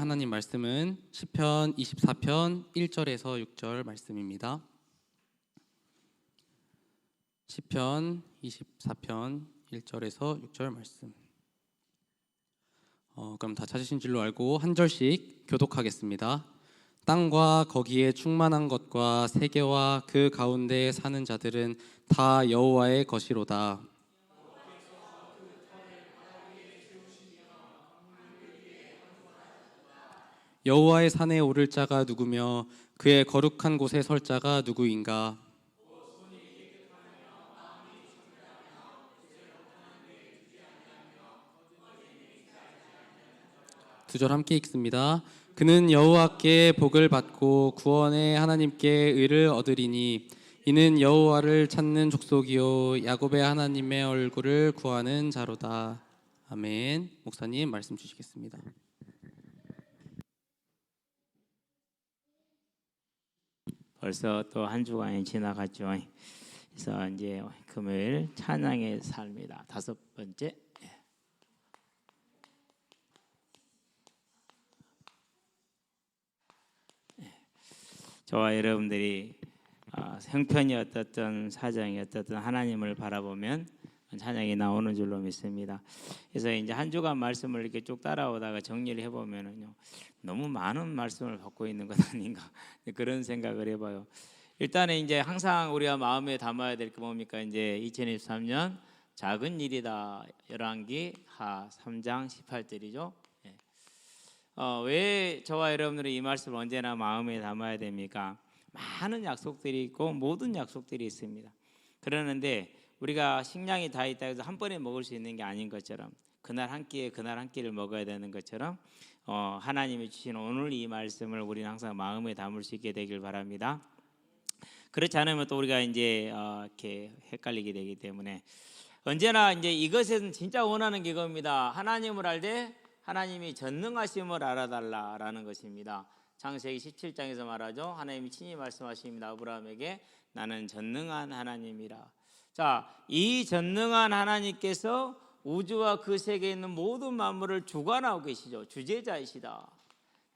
하나님 말씀은 시편 24편 1절에서 6절 말씀입니다. 시편 24편 1절에서 6절 말씀. 그럼 다 찾으신 줄로 알고 한 절씩 교독하겠습니다. 땅과 거기에 충만한 것과 세계와 그 가운데 사는 자들은 다 여호와의 것이로다. 여호와의 산에 오를 자가 누구며 그의 거룩한 곳에 설 자가 누구인가? 두 절 함께 읽습니다. 그는 여호와께 복을 받고 구원의 하나님께 의를 얻으리니 이는 여호와를 찾는 족속이요 야곱의 하나님의 얼굴을 구하는 자로다. 아멘. 목사님 말씀 주시겠습니다. 벌써 또 한 주간이 지나갔죠. 그래서 이제 금요일 찬양의 삶이다. 다섯 번째. 저와 여러분들이 형편이 어떻든 사정이 어떻든 하나님을 바라보면 찬양이 나오는 줄로 믿습니다. 그래서 이제 한 주간 말씀을 이렇게 쭉 따라오다가 정리를 해보면은요, 너무 많은 말씀을 받고 있는 것 아닌가 그런 생각을 해봐요. 일단은 이제 항상 우리가 마음에 담아야 될 게 뭡니까? 이제 2023년 작은 일이다. 열왕기 하 3장 18절이죠. 왜 저와 여러분들은 이 말씀을 언제나 마음에 담아야 됩니까? 많은 약속들이 있고 모든 약속들이 있습니다. 그러는데 우리가 식량이 다 있다 해서 한 번에 먹을 수 있는 게 아닌 것처럼 그날 한 끼에 그날 한 끼를 먹어야 되는 것처럼 하나님이 주신 오늘 이 말씀을 우리는 항상 마음에 담을 수 있게 되길 바랍니다. 그렇지 않으면 또 우리가 이제 이렇게 헷갈리게 되기 때문에 언제나 이제 이것은 진짜 원하는 게 이겁니다. 하나님을 알되 하나님이 전능하심을 알아달라라는 것입니다. 창세기 17장에서 말하죠. 하나님이 친히 말씀하십니다. 아브라함에게 나는 전능한 하나님이라. 자, 이 전능한 하나님께서 우주와 그 세계에 있는 모든 만물을 주관하고 계시죠. 주재자이시다.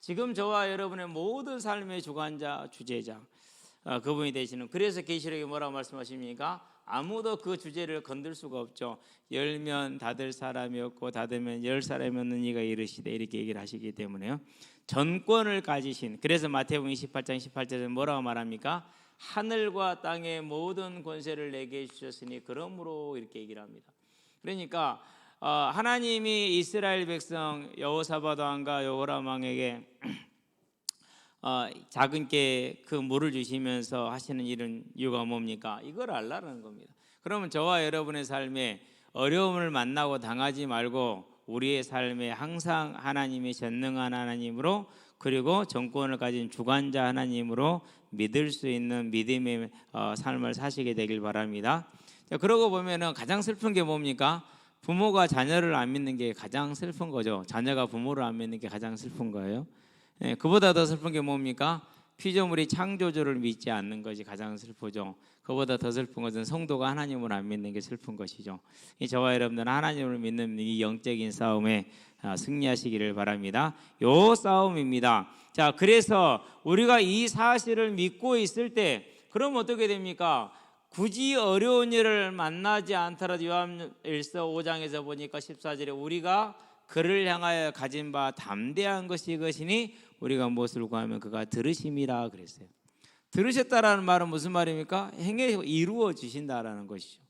지금 저와 여러분의 모든 삶의 주관자, 주재자, 그분이 되시는. 그래서 계시록에 뭐라고 말씀하십니까? 아무도 그 주제를 건들 수가 없죠. 열면 닫을 사람이 없고 닫으면 열 사람이 없는 이가 이르시되 이렇게 얘기를 하시기 때문에요. 전권을 가지신. 그래서 마태복음 28장 18절에 뭐라고 말합니까? 하늘과 땅의 모든 권세를 내게 주셨으니 그러므로 이렇게 얘기를 합니다. 그러니까 하나님이 이스라엘 백성 여호사밧 왕과 여호람 왕에게 작은 게 그 물을 주시면서 하시는 일은 이유가 뭡니까? 이걸 알라는 겁니다. 그러면 저와 여러분의 삶에 어려움을 만나고 당하지 말고 우리의 삶에 항상 하나님의 전능한 하나님으로 그리고 정권을 가진 주관자 하나님으로 믿을 수 있는 믿음의 삶을 사시게 되길 바랍니다. 그러고 보면은 가장 슬픈 게 뭡니까? 부모가 자녀를 안 믿는 게 가장 슬픈 거죠. 자녀가 부모를 안 믿는 게 가장 슬픈 거예요. 그보다 더 슬픈 게 뭡니까? 피조물이 창조주를 믿지 않는 것이 가장 슬프죠. 그보다 더 슬픈 것은 성도가 하나님을 안 믿는 게 슬픈 것이죠. 저와 여러분들은 하나님을 믿는 이 영적인 싸움에 승리하시기를 바랍니다. 요 싸움입니다. 자, 그래서 우리가 이 사실을 믿고 있을 때 그럼 어떻게 됩니까? 굳이 어려운 일을 만나지 않더라도 요한일서 5장에서 보니까 14절에 우리가 그를 향하여 가진 바 담대한 것이 이것이니 우리가 무엇을 구하면 그가 들으심이라 그랬어요. 들으셨다라는 말은 무슨 말입니까? 행해 이루어 주신다라는 것이죠.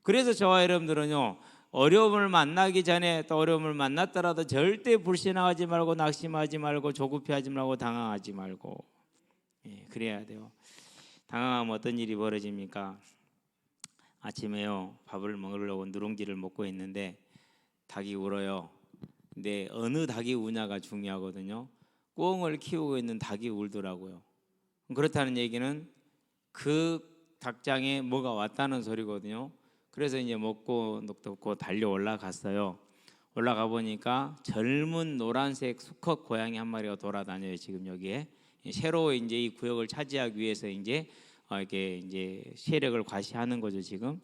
그래서 저와 여러분들은요, 어려움을 만나기 전에 또 어려움을 만났더라도 절대 불신하지 말고 낙심하지 말고 조급해하지 말고 당황하지 말고 그래야 돼요. 당황하면 어떤 일이 벌어집니까? 아침에요 밥을 먹으려고 누룽지를 먹고 있는데 닭이 울어요. 근데 어느 닭이 우냐가 중요하거든요. 꿩을 키우고 있는 닭이 울더라고요. 그렇다는 얘기는 그 닭장에 뭐가 왔다는 소리거든요. 그래서 이제 먹고 녹고 달려 올라갔어요. 올라가 보니까 젊은 노란색 수컷 고양이 한 마리가 돌아다녀요. 지금 여기에 새로 이제 이 구역을 차지하기 위해서 이제 이렇게 이제 세력을 과시하는 거죠 지금.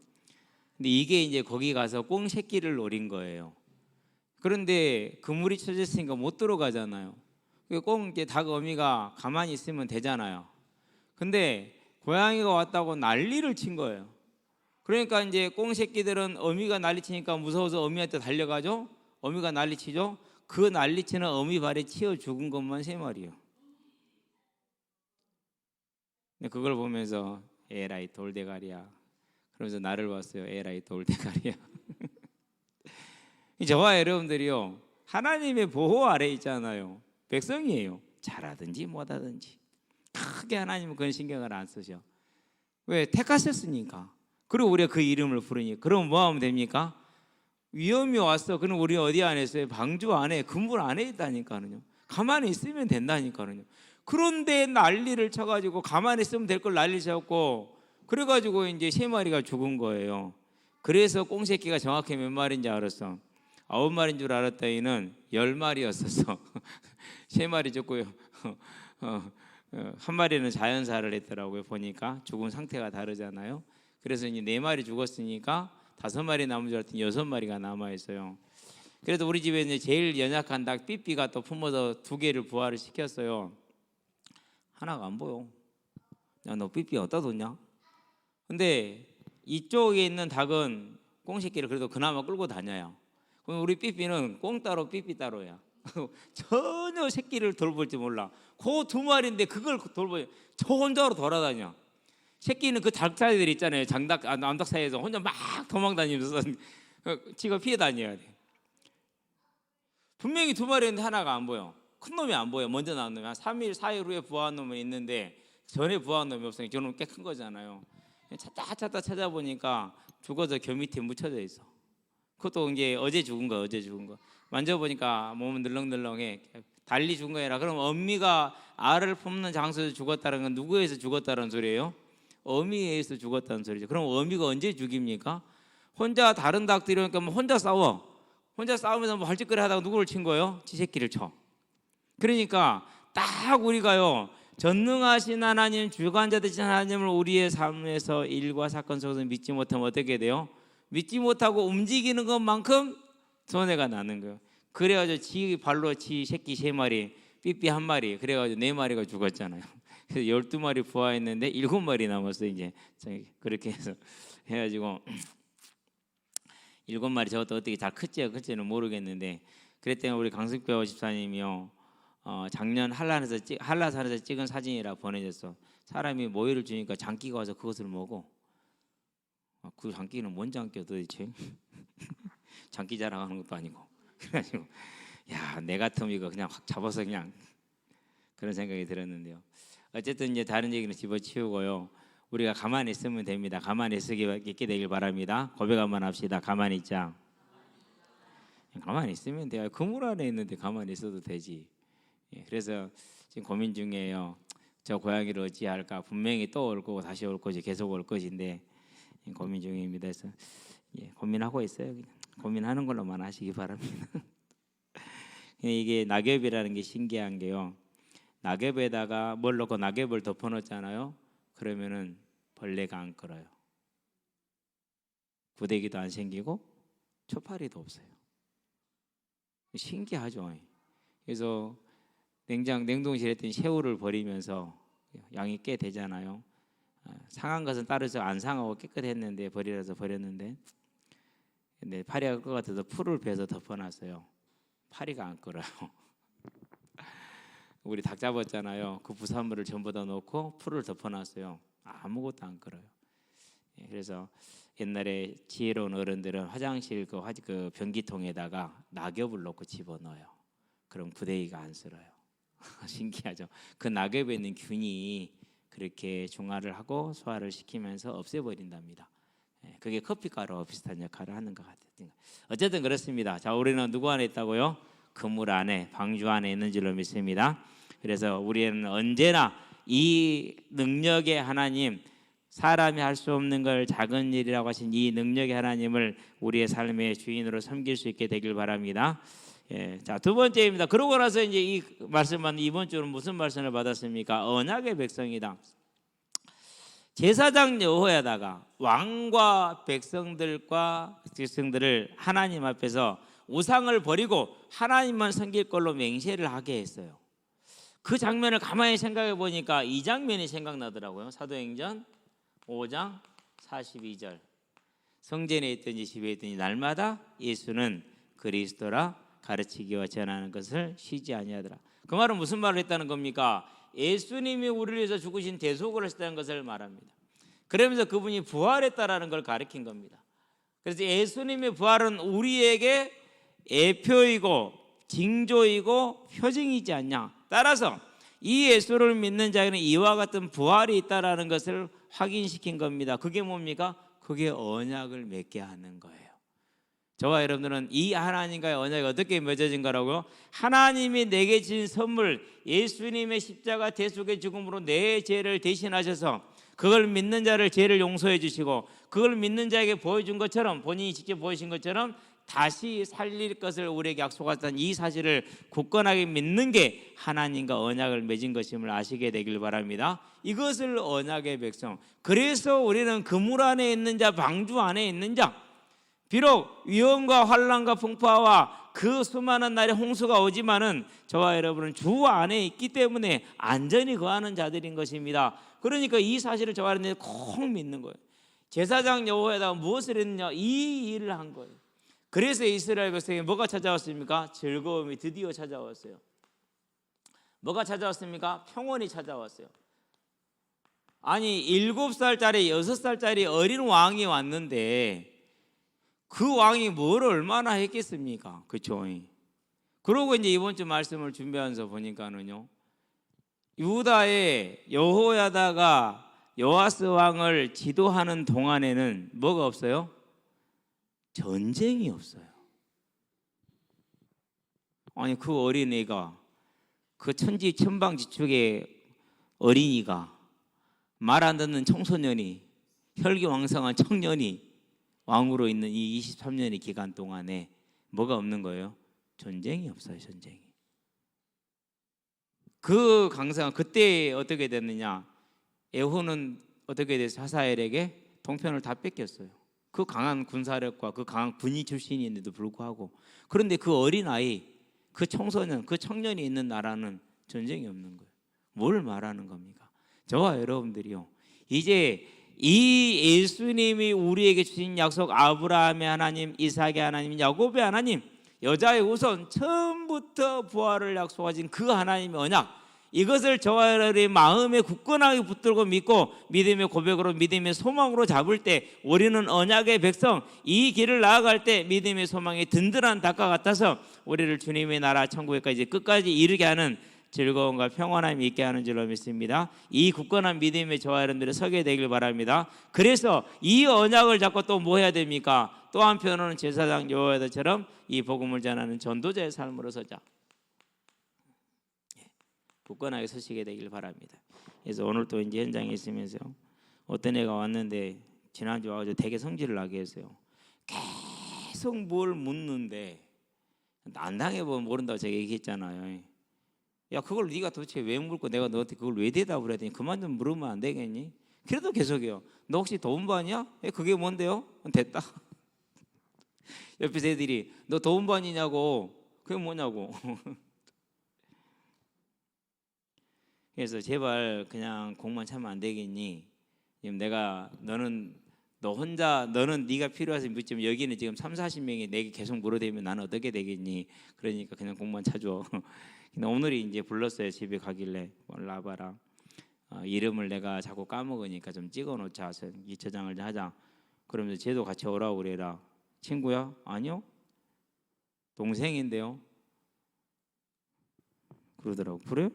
근데 이게 이제 거기 가서 꿩 새끼를 노린 거예요. 그런데 그물이 쳐졌으니까 못 들어가잖아요. 꼭 이제 닭 어미가 가만히 있으면 되잖아요. 근데 고양이가 왔다고 난리를 친 거예요. 그러니까 이제 꽁 새끼들은 어미가 난리치니까 무서워서 어미한테 달려가죠. 어미가 난리치죠. 그 난리치는 어미 발에 치여 죽은 것만 3마리예요. 근데 그걸 보면서 에라이 돌대가리야, 그러면서 나를 봤어요. 에라이 돌대가리야. 저와 여러분들이요, 하나님의 보호 아래 있잖아요. 백성이에요. 잘하든지 못하든지 크게 하나님은 그런 신경을 안 쓰셔. 왜? 택하셨으니까. 그리고 우리가 그 이름을 부르니. 그럼 뭐 하면 됩니까? 위험이 왔어. 그럼 우리 어디 안에 있어요? 방주 안에, 건물 안에 있다니까요. 가만히 있으면 된다니까요. 그런데 난리를 쳐가지고 가만히 있으면 될 걸 난리 쳤고, 그래가지고 이제 3마리가 죽은 거예요. 그래서 꽁새끼가 정확히 몇 마리인지 알았어. 9마리인 줄 알았더니는 10마리였었어. 3마리 죽고요. 한 마리는 자연사를 했더라고요. 보니까 죽은 상태가 다르잖아요. 그래서 이제 4마리 죽었으니까 5마리 남은 줄 알았더니 6마리가 남아 있어요. 그래도 우리 집에 이제 제일 연약한 닭 삐삐가 또 품어서 2개를 부화를 시켰어요. 하나가 안 보여. 야, 너 삐삐 어디다 뒀냐? 근데 이쪽에 있는 닭은 꽁새끼를 그래도 그나마 끌고 다녀요. 그럼 우리 삐삐는 꽁 따로 삐삐 따로야. 전혀 새끼를 돌볼지 몰라. 그 2마리인데 그걸 돌보지. 저 혼자로 돌아다녀. 새끼는 그 닭사이들 있잖아요. 장닭, 암닭 사이에서 혼자 막 도망다니면서 지가 피해 다녀야 돼. 분명히 2마리인데 하나가 안 보여. 큰 놈이 안 보여. 먼저 나온 놈이 한 3일, 4일 후에 부화한 놈은 있는데 전에 부화한 놈이 없으니까 저놈은 꽤 큰 거잖아요. 찾다 찾아보니까 죽어서 겨 밑에 묻혀져 있어. 그것도 이제 어제 죽은 거. 만져보니까 몸은 늘렁늘렁해. 달리 죽은 거야. 그럼 어미가 알을 품는 장소에서 죽었다는 건 누구에서 죽었다는 소리예요? 어미에서 죽었다는 소리죠. 그럼 어미가 언제 죽입니까? 혼자 다른 닭들이 오니까 혼자 싸워. 혼자 싸우면서 뭐 헐짓거리 하다가 누구를 친 거예요? 지 새끼를 쳐. 그러니까 딱 우리가요, 전능하신 하나님, 주관자 되신 하나님을 우리의 삶에서 일과 사건 속에서 믿지 못하면 어떻게 돼요? 믿지 못하고 움직이는 것만큼 손해가 나는 거예요. 그래가지고 지 발로 지 새끼 3마리, 삐삐 1마리, 그래가지고 4마리가 죽었잖아요. 그래서 12마리 부화했는데 7마리 남았어요. 이제 그렇게 해서 해가지고 7마리, 저것도 어떻게 잘 클지는 모르겠는데, 그랬더니 우리 강승표 집사님이요, 작년 한라산에서 찍은 사진이라 보내줬어. 사람이 모이를 주니까 장기가 와서 그것을 먹어. 그 장기는 뭔 장기야 도대체? 장기 자랑하는 것도 아니고. 그래가지고 야, 내 같으면 이거 그냥 확 잡아서 그냥, 그런 생각이 들었는데요. 어쨌든 이제 다른 얘기는 집어치우고요. 우리가 가만히 있으면 됩니다. 가만히 있게 되길 바랍니다. 고백 한번 합시다. 가만히 있자. 가만히 있으면 돼요. 그물 안에 있는데 가만히 있어도 되지. 그래서 지금 고민 중이에요. 저 고양이를 어찌할까? 분명히 또 올 거고 다시 올 것이 계속 올 것인데 고민 중입니다. 그래서 고민하고 있어요. 그냥 고민하는 걸로만 하시기 바랍니다. 이게 낙엽이라는 게 신기한 게요. 낙엽에다가 뭘 넣고 낙엽을 덮어놓잖아요. 그러면은 벌레가 안 끌어요. 구데기도 안 생기고 초파리도 없어요. 신기하죠. 그래서 냉동실에 있던 새우를 버리면서 양이 꽤 되잖아요. 상한 것은 따르서 안 상하고 깨끗했는데 버리라서 버렸는데, 근데 파리가 끌 것 같아서 풀을 베서 덮어놨어요. 파리가 안 끌어요. 우리 닭 잡았잖아요. 그 부산물을 전부 다 넣고 풀을 덮어놨어요. 아무것도 안 끌어요. 그래서 옛날에 지혜로운 어른들은 화장실 그 변기통에다가 낙엽을 넣고 집어넣어요. 그럼 구데기가 안 쓸어요. 신기하죠. 그 낙엽에 있는 균이 그렇게 중화를 하고 소화를 시키면서 없애버린답니다. 그게 커피가루와 비슷한 역할을 하는 것 같아요. 어쨌든 그렇습니다. 자, 우리는 누구 안에 있다고요? 그물 안에, 방주 안에 있는 줄로 믿습니다. 그래서 우리는 언제나 이 능력의 하나님, 사람이 할 수 없는 걸 작은 일이라고 하신 이 능력의 하나님을 우리의 삶의 주인으로 섬길 수 있게 되길 바랍니다. 자, 두 번째입니다. 그러고 나서 이제 이 말씀만, 이번 주는 무슨 말씀을 받았습니까? 언약의 백성이다. 제사장 여호야다가 왕과 백성들을 하나님 앞에서 우상을 버리고 하나님만 섬길 걸로 맹세를 하게 했어요. 그 장면을 가만히 생각해 보니까 이 장면이 생각나더라고요. 사도행전 5장 42절. 성전에 있든지 집에 있든지 날마다 예수는 그리스도라 가르치기와 전하는 것을 쉬지 아니하더라. 그 말은 무슨 말을 했다는 겁니까? 예수님이 우리를 위해서 죽으신 대속을 하셨다는 것을 말합니다. 그러면서 그분이 부활했다라는 걸 가르친 겁니다. 그래서 예수님의 부활은 우리에게 예표이고 징조이고 표징이지 않냐. 따라서 이 예수를 믿는 자에게는 이와 같은 부활이 있다라는 것을 확인시킨 겁니다. 그게 뭡니까? 그게 언약을 맺게 하는 거예요. 저와 여러분들은 이 하나님과의 언약이 어떻게 맺어진 거라고요? 하나님이 내게 주신 선물, 예수님의 십자가 대속의 죽음으로 내 죄를 대신하셔서 그걸 믿는 자를 죄를 용서해 주시고, 그걸 믿는 자에게 보여준 것처럼, 본인이 직접 보여주신 것처럼 다시 살릴 것을 우리에게 약속하셨다는 이 사실을 굳건하게 믿는 게 하나님과 언약을 맺은 것임을 아시게 되길 바랍니다. 이것을 언약의 백성. 그래서 우리는 그물 안에 있는 자, 방주 안에 있는 자, 비록 위험과 환난과 풍파와 그 수많은 날의 홍수가 오지만은 저와 여러분은 주 안에 있기 때문에 안전히 거하는 자들인 것입니다. 그러니까 이 사실을 저와 여러분들이 꼭 믿는 거예요. 제사장 여호와에다가 무엇을 했느냐? 이 일을 한 거예요. 그래서 이스라엘 백성에게 뭐가 찾아왔습니까? 즐거움이 드디어 찾아왔어요. 뭐가 찾아왔습니까? 평온이 찾아왔어요. 아니 7살짜리 6살짜리 어린 왕이 왔는데 그 왕이 뭘 얼마나 했겠습니까? 그렇죠? 그러고 이제 이번 주 말씀을 준비하면서 보니까는요, 유다의 여호야다가 요아스 왕을 지도하는 동안에는 뭐가 없어요? 전쟁이 없어요. 아니 그 어린애가, 그 천지천방지축의 어린이가, 말 안 듣는 청소년이, 혈기왕성한 청년이 왕으로 있는 이 23년의 기간 동안에 뭐가 없는 거예요? 전쟁이 없어요. 전쟁이. 그 강성, 그때 어떻게 됐느냐? 에후는 어떻게 돼서 하사엘에게 동편을 다 뺏겼어요. 그 강한 군사력과 그 강한 군인 출신인데도 불구하고. 그런데 그 어린아이, 그 청소년, 그 청년이 있는 나라는 전쟁이 없는 거예요. 뭘 말하는 겁니까? 저와 여러분들이요, 이제 이 예수님이 우리에게 주신 약속, 아브라함의 하나님, 이삭의 하나님, 야곱의 하나님, 여자의 우선 처음부터 부활을 약속하신 그 하나님의 언약, 이것을 저와 여러분의 마음에 굳건하게 붙들고 믿고 믿음의 고백으로, 믿음의 소망으로 잡을 때 우리는 언약의 백성, 이 길을 나아갈 때 믿음의 소망이 든든한 닭과 같아서 우리를 주님의 나라 천국에까지 끝까지 이르게 하는 즐거움과 평안함이 있게 하는 줄로 믿습니다. 이 굳건한 믿음의 저와 여러분들이 서게 되길 바랍니다. 그래서 이 언약을 잡고 또 뭐 해야 됩니까? 또 한편으로는 제사장 여호야다처럼 이 복음을 전하는 전도자의 삶으로 서자. 굳건하게 서시게 되길 바랍니다. 그래서 오늘 또 이제 현장에 있으면서 어떤 애가 왔는데 지난주 와가지고 되게 성질을 나게 했어요. 계속 뭘 묻는데 안 당해보면 모른다고 제가 얘기했잖아요. 야, 그걸 네가 도대체 왜 물고 내가 너한테 그걸 왜 대답을 해야 되니? 그만 좀 물으면 안 되겠니? 그래도 계속해요. 너 혹시 도움반이야? 그게 뭔데요? 됐다. 옆에서 애들이 너 도움반이냐고. 그게 뭐냐고. 그래서 제발 그냥 공만 차면 안 되겠니? 지금 내가 너는 네가 필요해서 묻지만 여기는 지금 30-40명이 내게 계속 물어대면 나는 어떻게 되겠니? 그러니까 그냥 공만 차줘. 근데 오늘이 이제 불렀어요. 집에 가길래 나와봐라. 이름을 내가 자꾸 까먹으니까 좀 찍어놓자. 이 저장을 하자. 그러면서 쟤도 같이 오라고 그래라. 친구야? 아니요. 동생인데요. 그러더라고. 그래요?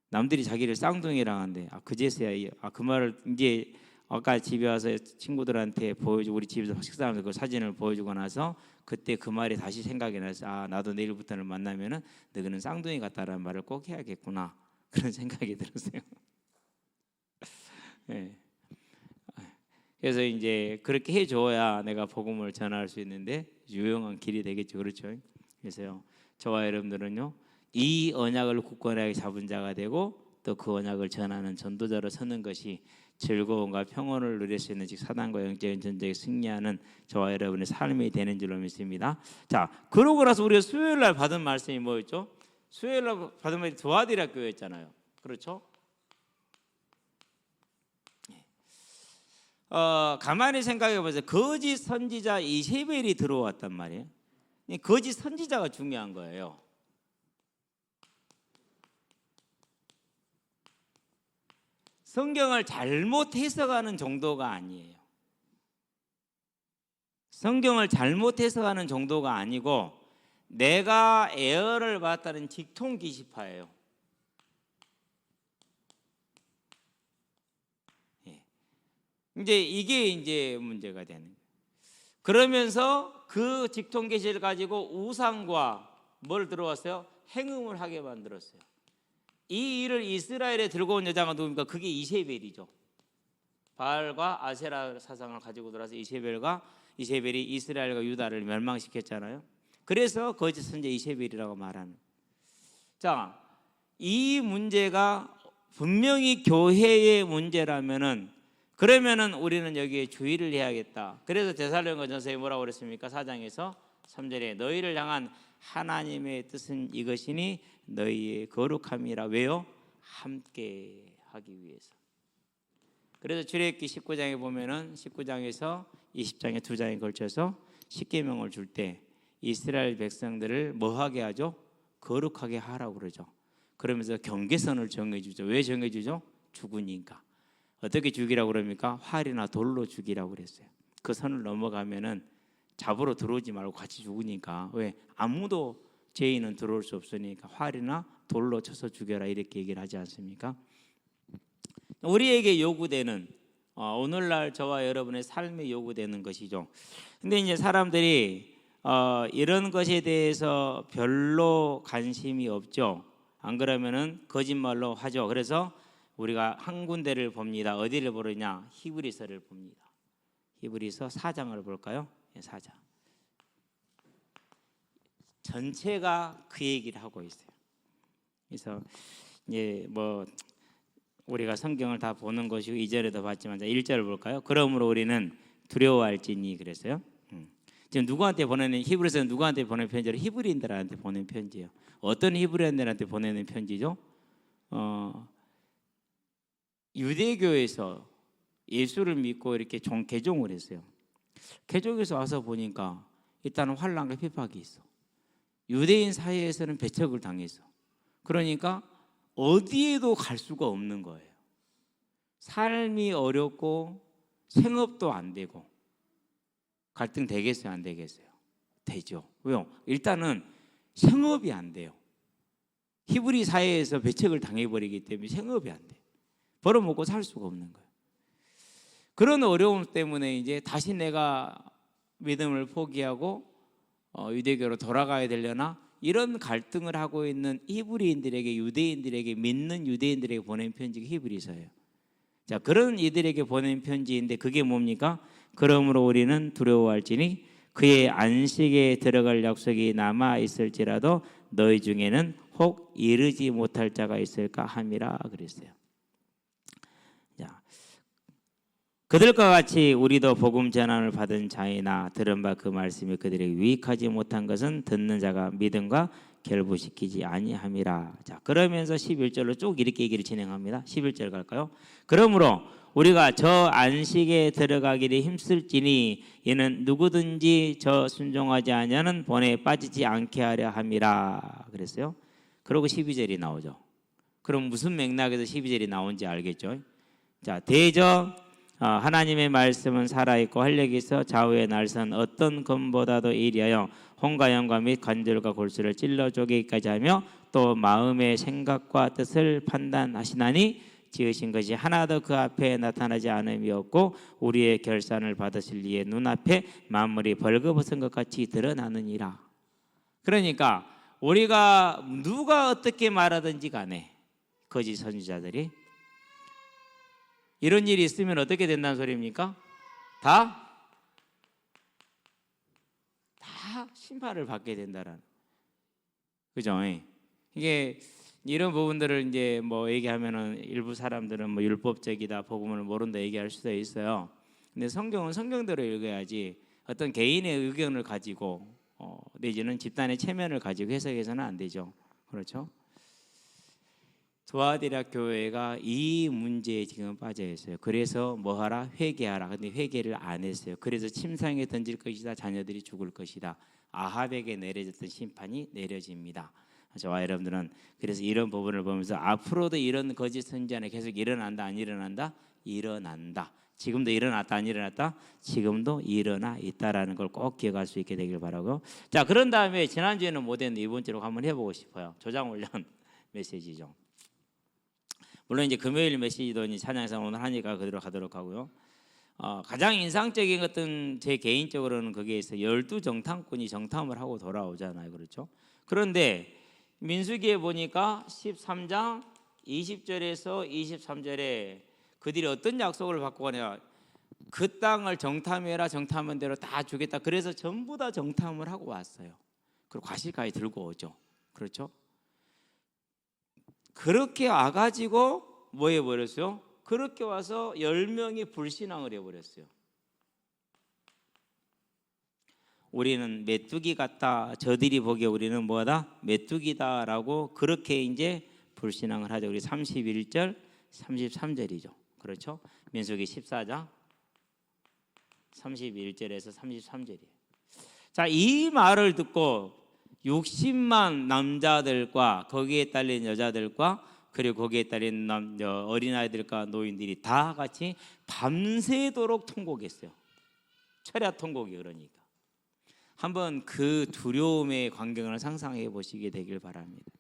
남들이 자기를 쌍둥이라 하는데 그제서야 그 말을 이제 아까 집에 와서 친구들한테 보여주고 우리 집에서 식사하면서 그 사진을 보여주고 나서 그때 그 말이 다시 생각이 나서 나도 내일부터는 만나면은 너희는 쌍둥이 같다라는 말을 꼭 해야겠구나 그런 생각이 들었어요. 네. 그래서 이제 그렇게 해줘야 내가 복음을 전할 수 있는데 유용한 길이 되겠죠. 그렇죠? 그래서요, 저와 여러분들은요 이 언약을 굳건하게 잡은 자가 되고 또 그 언약을 전하는 전도자로 서는 것이 즐거움과 평온을 누릴 수 있는 즉 사단과 영적인 전쟁에 승리하는 저와 여러분의 삶이 되는 줄로 믿습니다. 자, 그러고 나서 우리가 수요일 날 받은 말씀이 뭐였죠? 수혜를 받으면 도아디라 교회였잖아요. 그렇죠? 가만히 생각해 보세요. 거짓 선지자 이세벨이 들어왔단 말이에요. 이 거짓 선지자가 중요한 거예요. 성경을 잘못 해석하는 정도가 아니에요. 성경을 잘못 해석하는 정도가 아니고 내가 애어를 받았다는 직통 기시파예요. 이게 이제 문제가 되는 거예요. 그러면서 그 직통 계시를 가지고 우상과 뭘 들어왔어요? 행음을 하게 만들었어요. 이 일을 이스라엘에 들고 온 여자가 누굽니까? 그게 이세벨이죠. 바알과 아세라 사상을 가지고 들어와서 이세벨이 이스라엘과 유다를 멸망시켰잖아요. 그래서 거짓 선지자 이세벨이라고 말하는. 자, 이 문제가 분명히 교회의 문제라면은 그러면은 우리는 여기에 주의를 해야겠다. 그래서 데살로니가전서에 뭐라고 그랬습니까? 4장에서 3절에 너희를 향한 하나님의 뜻은 이것이니 너희의 거룩함이라. 왜요? 함께 하기 위해서. 그래서 출애굽기 19장에 보면은 19장에서 20장에 두 장에 걸쳐서 십계명을 줄 때 이스라엘 백성들을 뭐하게 하죠? 거룩하게 하라고 그러죠. 그러면서 경계선을 정해주죠. 왜 정해주죠? 죽으니까. 어떻게 죽이라고 그럽니까? 활이나 돌로 죽이라고 그랬어요. 그 선을 넘어가면은 잡으러 들어오지 말고 같이 죽으니까. 왜? 아무도 죄인은 들어올 수 없으니까 활이나 돌로 쳐서 죽여라 이렇게 얘기를 하지 않습니까? 우리에게 요구되는 오늘날 저와 여러분의 삶에 요구되는 것이죠. 근데 이제 사람들이 이런 것에 대해서 별로 관심이 없죠. 안 그러면은 거짓말로 하죠. 그래서 우리가 한 군데를 봅니다. 어디를 보느냐? 히브리서를 봅니다. 히브리서 4장을 볼까요? 4장. 전체가 그 얘기를 하고 있어요. 그래서 이제 뭐 우리가 성경을 다 보는 것이고 이전에도 봤지만 1절을 볼까요? 그러므로 우리는 두려워할지니 그랬어요. 지금 누구한테 보내는 히브리서는 누구한테 보내는 편지로 히브리인들한테 보내는 편지예요. 어떤 히브리인들한테 보내는 편지죠? 유대교에서 예수를 믿고 이렇게 개종을 했어요. 개종에서 와서 보니까 일단은 환난과 핍박이 있어. 유대인 사이에서는 배척을 당했어. 그러니까 어디에도 갈 수가 없는 거예요. 삶이 어렵고 생업도 안 되고. 갈등 되겠어요? 안 되겠어요? 되죠. 왜요? 일단은 생업이 안 돼요. 히브리 사회에서 배척을 당해버리기 때문에 생업이 안 돼. 벌어먹고 살 수가 없는 거예요. 그런 어려움 때문에 이제 다시 내가 믿음을 포기하고 유대교로 돌아가야 되려나 이런 갈등을 하고 있는 히브리인들에게 유대인들에게 믿는 유대인들에게 보낸 편지가 히브리서예요. 자, 그런 이들에게 보낸 편지인데 그게 뭡니까? 그러므로 우리는 두려워할지니 그의 안식에 들어갈 약속이 남아 있을지라도 너희 중에는 혹 이르지 못할 자가 있을까 함이라 그랬어요. 자, 그들과 같이 우리도 복음 전환을 받은 자이나 들은 바 그 말씀이 그들에게 유익하지 못한 것은 듣는 자가 믿음과 결부시키지 아니함이라. 자, 그러면서 11절로 쭉 이렇게 얘기를 진행합니다. 11절 갈까요? 그러므로 우리가 저 안식에 들어가기를 힘쓸지니 이는 누구든지 저 순종하지 아니하는 본에 빠지지 않게 하려 함이라 그랬어요. 그리고 12절이 나오죠. 그럼 무슨 맥락에서 12절이 나온지 알겠죠? 자, 대저 하나님의 말씀은 살아있고 활력이 있어 좌우의 날선 어떤 검보다도 예리하여 혼과 영과 및 관절과 골수를 찔러 쪼개기까지 하며 또 마음의 생각과 뜻을 판단하시나니 지으신 것이 하나도 그 앞에 나타나지 않음이 없고 우리의 결산을 받으실 이의 눈앞에 만물이 벌거벗은 것 같이 드러나느니라. 그러니까 우리가 누가 어떻게 말하든지 간에 거짓 선지자들이 이런 일이 있으면 어떻게 된다는 소리입니까? 다 심판을 받게 된다라는. 그죠? 이게 이런 부분들을 이제 뭐 얘기하면은 일부 사람들은 뭐 율법적이다, 복음을 모른다 얘기할 수도 있어요. 근데 성경은 성경대로 읽어야지 어떤 개인의 의견을 가지고 내지는 집단의 체면을 가지고 해석해서는 안 되죠. 그렇죠? 두아디라 교회가 이 문제에 지금 빠져 있어요. 그래서 뭐하라? 회개하라. 근데 회개를 안 했어요. 그래서 침상에 던질 것이다. 자녀들이 죽을 것이다. 아합에게 내려졌던 심판이 내려집니다. 저와 여러분들은 그래서 이런 부분을 보면서 앞으로도 이런 거짓 선지자는 계속 일어난다, 안 일어난다? 일어난다. 지금도 일어났다, 안 일어났다? 지금도 일어나 있다라는 걸 꼭 기억할 수 있게 되길 바라고. 자, 그런 다음에 지난주에는 못했는데 이번 주로 한번 해보고 싶어요. 조장훈련 메시지죠. 물론 이제 금요일 메시지도 찬양에서 오늘 하니까 그대로 가도록 하고요. 가장 인상적인 것은 제 개인적으로는 거기에 있어 12정탐꾼이 정탐을 하고 돌아오잖아요. 그렇죠? 그런데 민수기에 보니까 13장 20절에서 23절에 그들이 어떤 약속을 받고 가냐, 그 땅을 정탐해라, 정탐한 대로 다 주겠다. 그래서 전부 다 정탐을 하고 왔어요. 그리고 과실까지 들고 오죠. 그렇죠? 그렇게 와가지고 뭐 해버렸어요? 그렇게 와서 10명이 불신앙을 해버렸어요. 우리는 메뚜기 같다. 저들이 보기에 우리는 뭐다? 메뚜기다라고 그렇게 이제 불신앙을 하죠. 우리 31절, 33절이죠. 그렇죠? 민수기 14장 31절에서 33절이에요. 자, 이 말을 듣고 60만 남자들과 거기에 딸린 여자들과 그리고 거기에 딸린 어린아이들과 노인들이 다 같이 밤새도록 통곡했어요. 철야 통곡이. 그러니까 한번 그 두려움의 광경을 상상해 보시게 되길 바랍니다.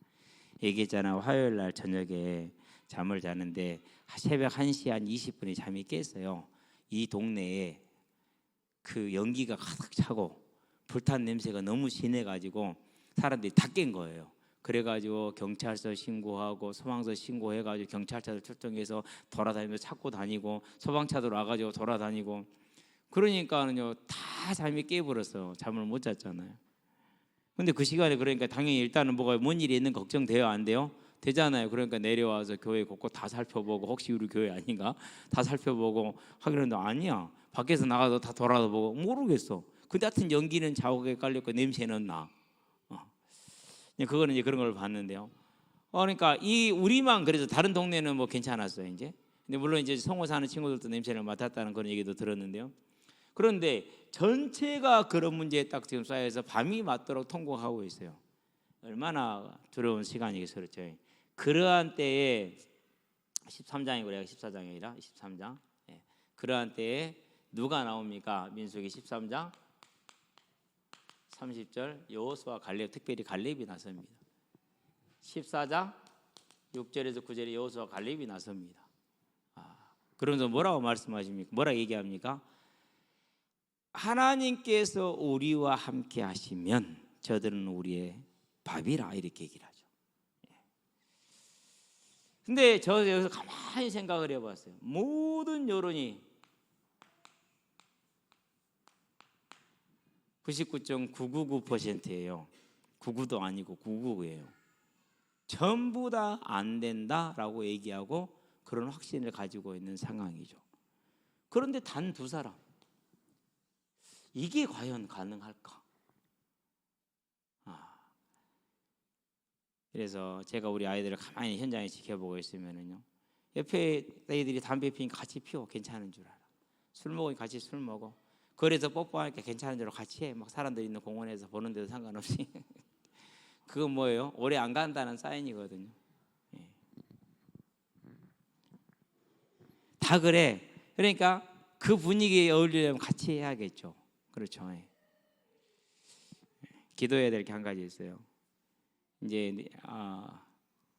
얘기했잖아, 화요일 날 저녁에 잠을 자는데 새벽 1시 한 20분에 잠이 깼어요. 이 동네에 그 연기가 가득 차고 불탄 냄새가 너무 진해가지고 사람들이 다 깬 거예요. 그래가지고 경찰서 신고하고 소방서 신고해가지고 경찰차들 출동해서 돌아다니면서 찾고 다니고 소방차들 와가지고 돌아다니고, 그러니까는요 다 잠이 깨버렸어요. 잠을 못 잤잖아요. 근데 그 시간에 그러니까 당연히 일단은 뭐가 뭔 일이 있는 걱정돼요, 안 돼요? 되잖아요. 그러니까 내려와서 교회 곳곳 다 살펴보고 혹시 우리 교회 아닌가 다 살펴보고 하기는데 아니야. 밖에서 나가서 다 돌아다보고 모르겠어. 근데 하여튼 연기는 자국에 깔렸고 냄새는 나. 그거는 이제 그런 걸 봤는데요. 그러니까 이 우리만 그래서 다른 동네는 뭐 괜찮았어요 이제. 근데 물론 이제 성호 사는 친구들도 냄새를 맡았다는 그런 얘기도 들었는데요. 그런데 전체가 그런 문제에 딱 지금 쌓여서 밤이 맞도록 통곡하고 있어요. 얼마나 두려운 시간이겠어요, 그렇죠? 그러한 때에 13장이고 내가 14장이 아니라 23장. 그러한 때에 누가 나옵니까? 민수기 13장 30절 여호수아 갈렙, 특별히 갈렙이 나섭니다. 14장 6절에서 9절에 여호수아 갈렙이 나섭니다. 그러면서 뭐라고 말씀하십니까? 뭐라고 얘기합니까? 하나님께서 우리와 함께 하시면 저들은 우리의 밥이라, 이렇게 얘기를 하죠. 근데 저 여기서 가만히 생각을 해봤어요. 모든 여론이 99.999%예요. 99도 아니고 999예요. 전부 다 안 된다라고 얘기하고 그런 확신을 가지고 있는 상황이죠. 그런데 단 2사람, 이게 과연 가능할까? 그래서 제가 우리 아이들을 가만히 현장에 지켜보고 있으면은요, 옆에 애들이 담배 피니까 같이 피워, 괜찮은 줄 알아. 술 먹으니 같이 술 먹어. 거리에서 뽀뽀하니까 괜찮은 줄 알고 같이 해. 막 사람들 있는 공원에서 보는데도 상관없이. 그건 뭐예요? 오래 안 간다는 사인이거든요. 다 그래. 그러니까 그 분위기에 어울리려면 같이 해야겠죠. 그렇죠. 기도해야 될 게 한 가지 있어요. 이제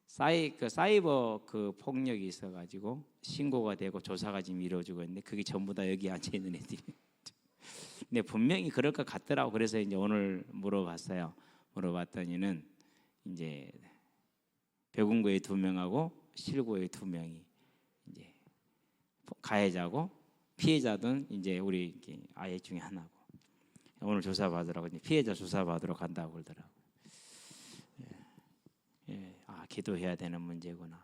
사이버 그 폭력이 있어가지고 신고가 되고 조사가 지금 이루어지고 있는데 그게 전부 다 여기 앉아 있는 애들이. 근데 분명히 그럴 것 같더라고. 그래서 이제 오늘 물어봤어요. 물어봤더니는 이제 배군구에 2명하고 실구에 2명이 이제 가해자고 피해자든 이제 우리 아이 중에 하나고, 오늘 조사 받으라고 이제 피해자 조사 받으러 간다고 그러더라고. 기도해야 되는 문제구나.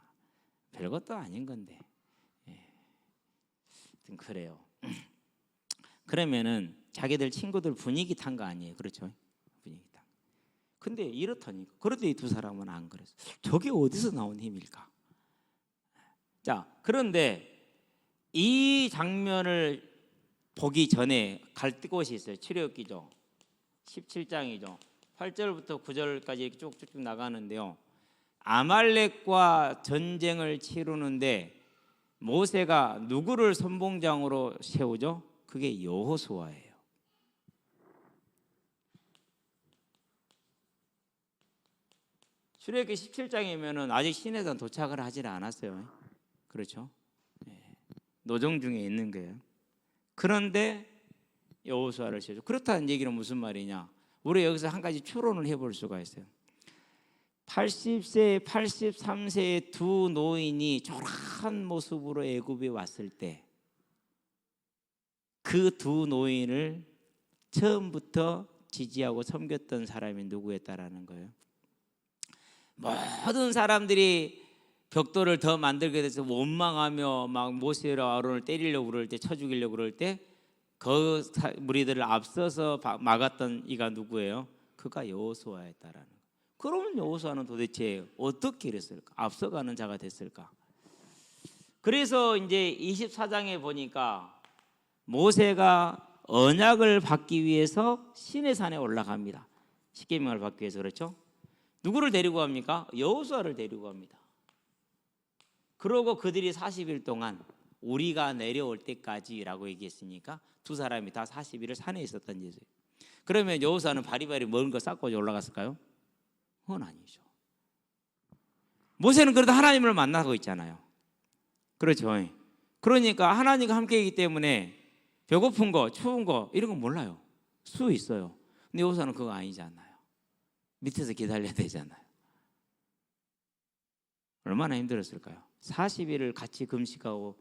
별것도 아닌 건데. 그래요. 그러면은 자기들 친구들 분위기 탄 거 아니에요, 그렇죠? 분위기 탄. 근데 이렇다니까. 그런데 이 두 사람은 안 그랬어. 저게 어디서 나온 힘일까? 자, 그런데 이 장면을 보기 전에 갈 곳이 있어요. 출애굽기죠. 17장이죠. 8절부터 9절까지 이렇게 쭉쭉 나가는데요. 아말렉과 전쟁을 치르는데 모세가 누구를 선봉장으로 세우죠? 그게 여호수아예요. 출애굽기 17장이면은 아직 시내산 도착을 하지 않았어요. 그렇죠? 노정 중에 있는 거예요. 그런데 여호수아를 세우죠. 그렇다는 얘기는 무슨 말이냐? 우리 여기서 한 가지 추론을 해볼 수가 있어요. 80세, 83세의 두 노인이 초라한 모습으로 애굽에 왔을 때 그 두 노인을 처음부터 지지하고 섬겼던 사람이 누구였다라는 거예요. 모든 사람들이 벽돌을 더 만들게 돼서 원망하며 막 모세와 아론을 때리려고 그럴 때, 쳐 죽이려고 그럴 때 그 무리들을 앞서서 막았던 이가 누구예요? 그가 여호수아였다라는 거예요. 그러면 여호수아는 도대체 어떻게 이랬을까? 앞서가는 자가 됐을까? 그래서 이제 24장에 보니까 모세가 언약을 받기 위해서 시내산에 올라갑니다. 십계명을 받기 위해서. 그렇죠? 누구를 데리고 갑니까? 여호수아를 데리고 갑니다. 그러고 그들이 40일 동안 우리가 내려올 때까지라고 얘기했으니까 두 사람이 다 40일을 산에 있었던 얘기예요. 그러면 여호수아는 바리바리 먹은 거 쌓고 올라갔을까요? 그건 아니죠. 모세는 그래도 하나님을 만나고 있잖아요. 그렇죠. 그러니까 하나님과 함께이기 때문에 배고픈 거, 추운 거 이런 건 몰라요. 수 있어요. 근데 여호수아는 그거 아니잖아요. 밑에서 기다려야 되잖아요. 얼마나 힘들었을까요? 40일을 같이 금식하고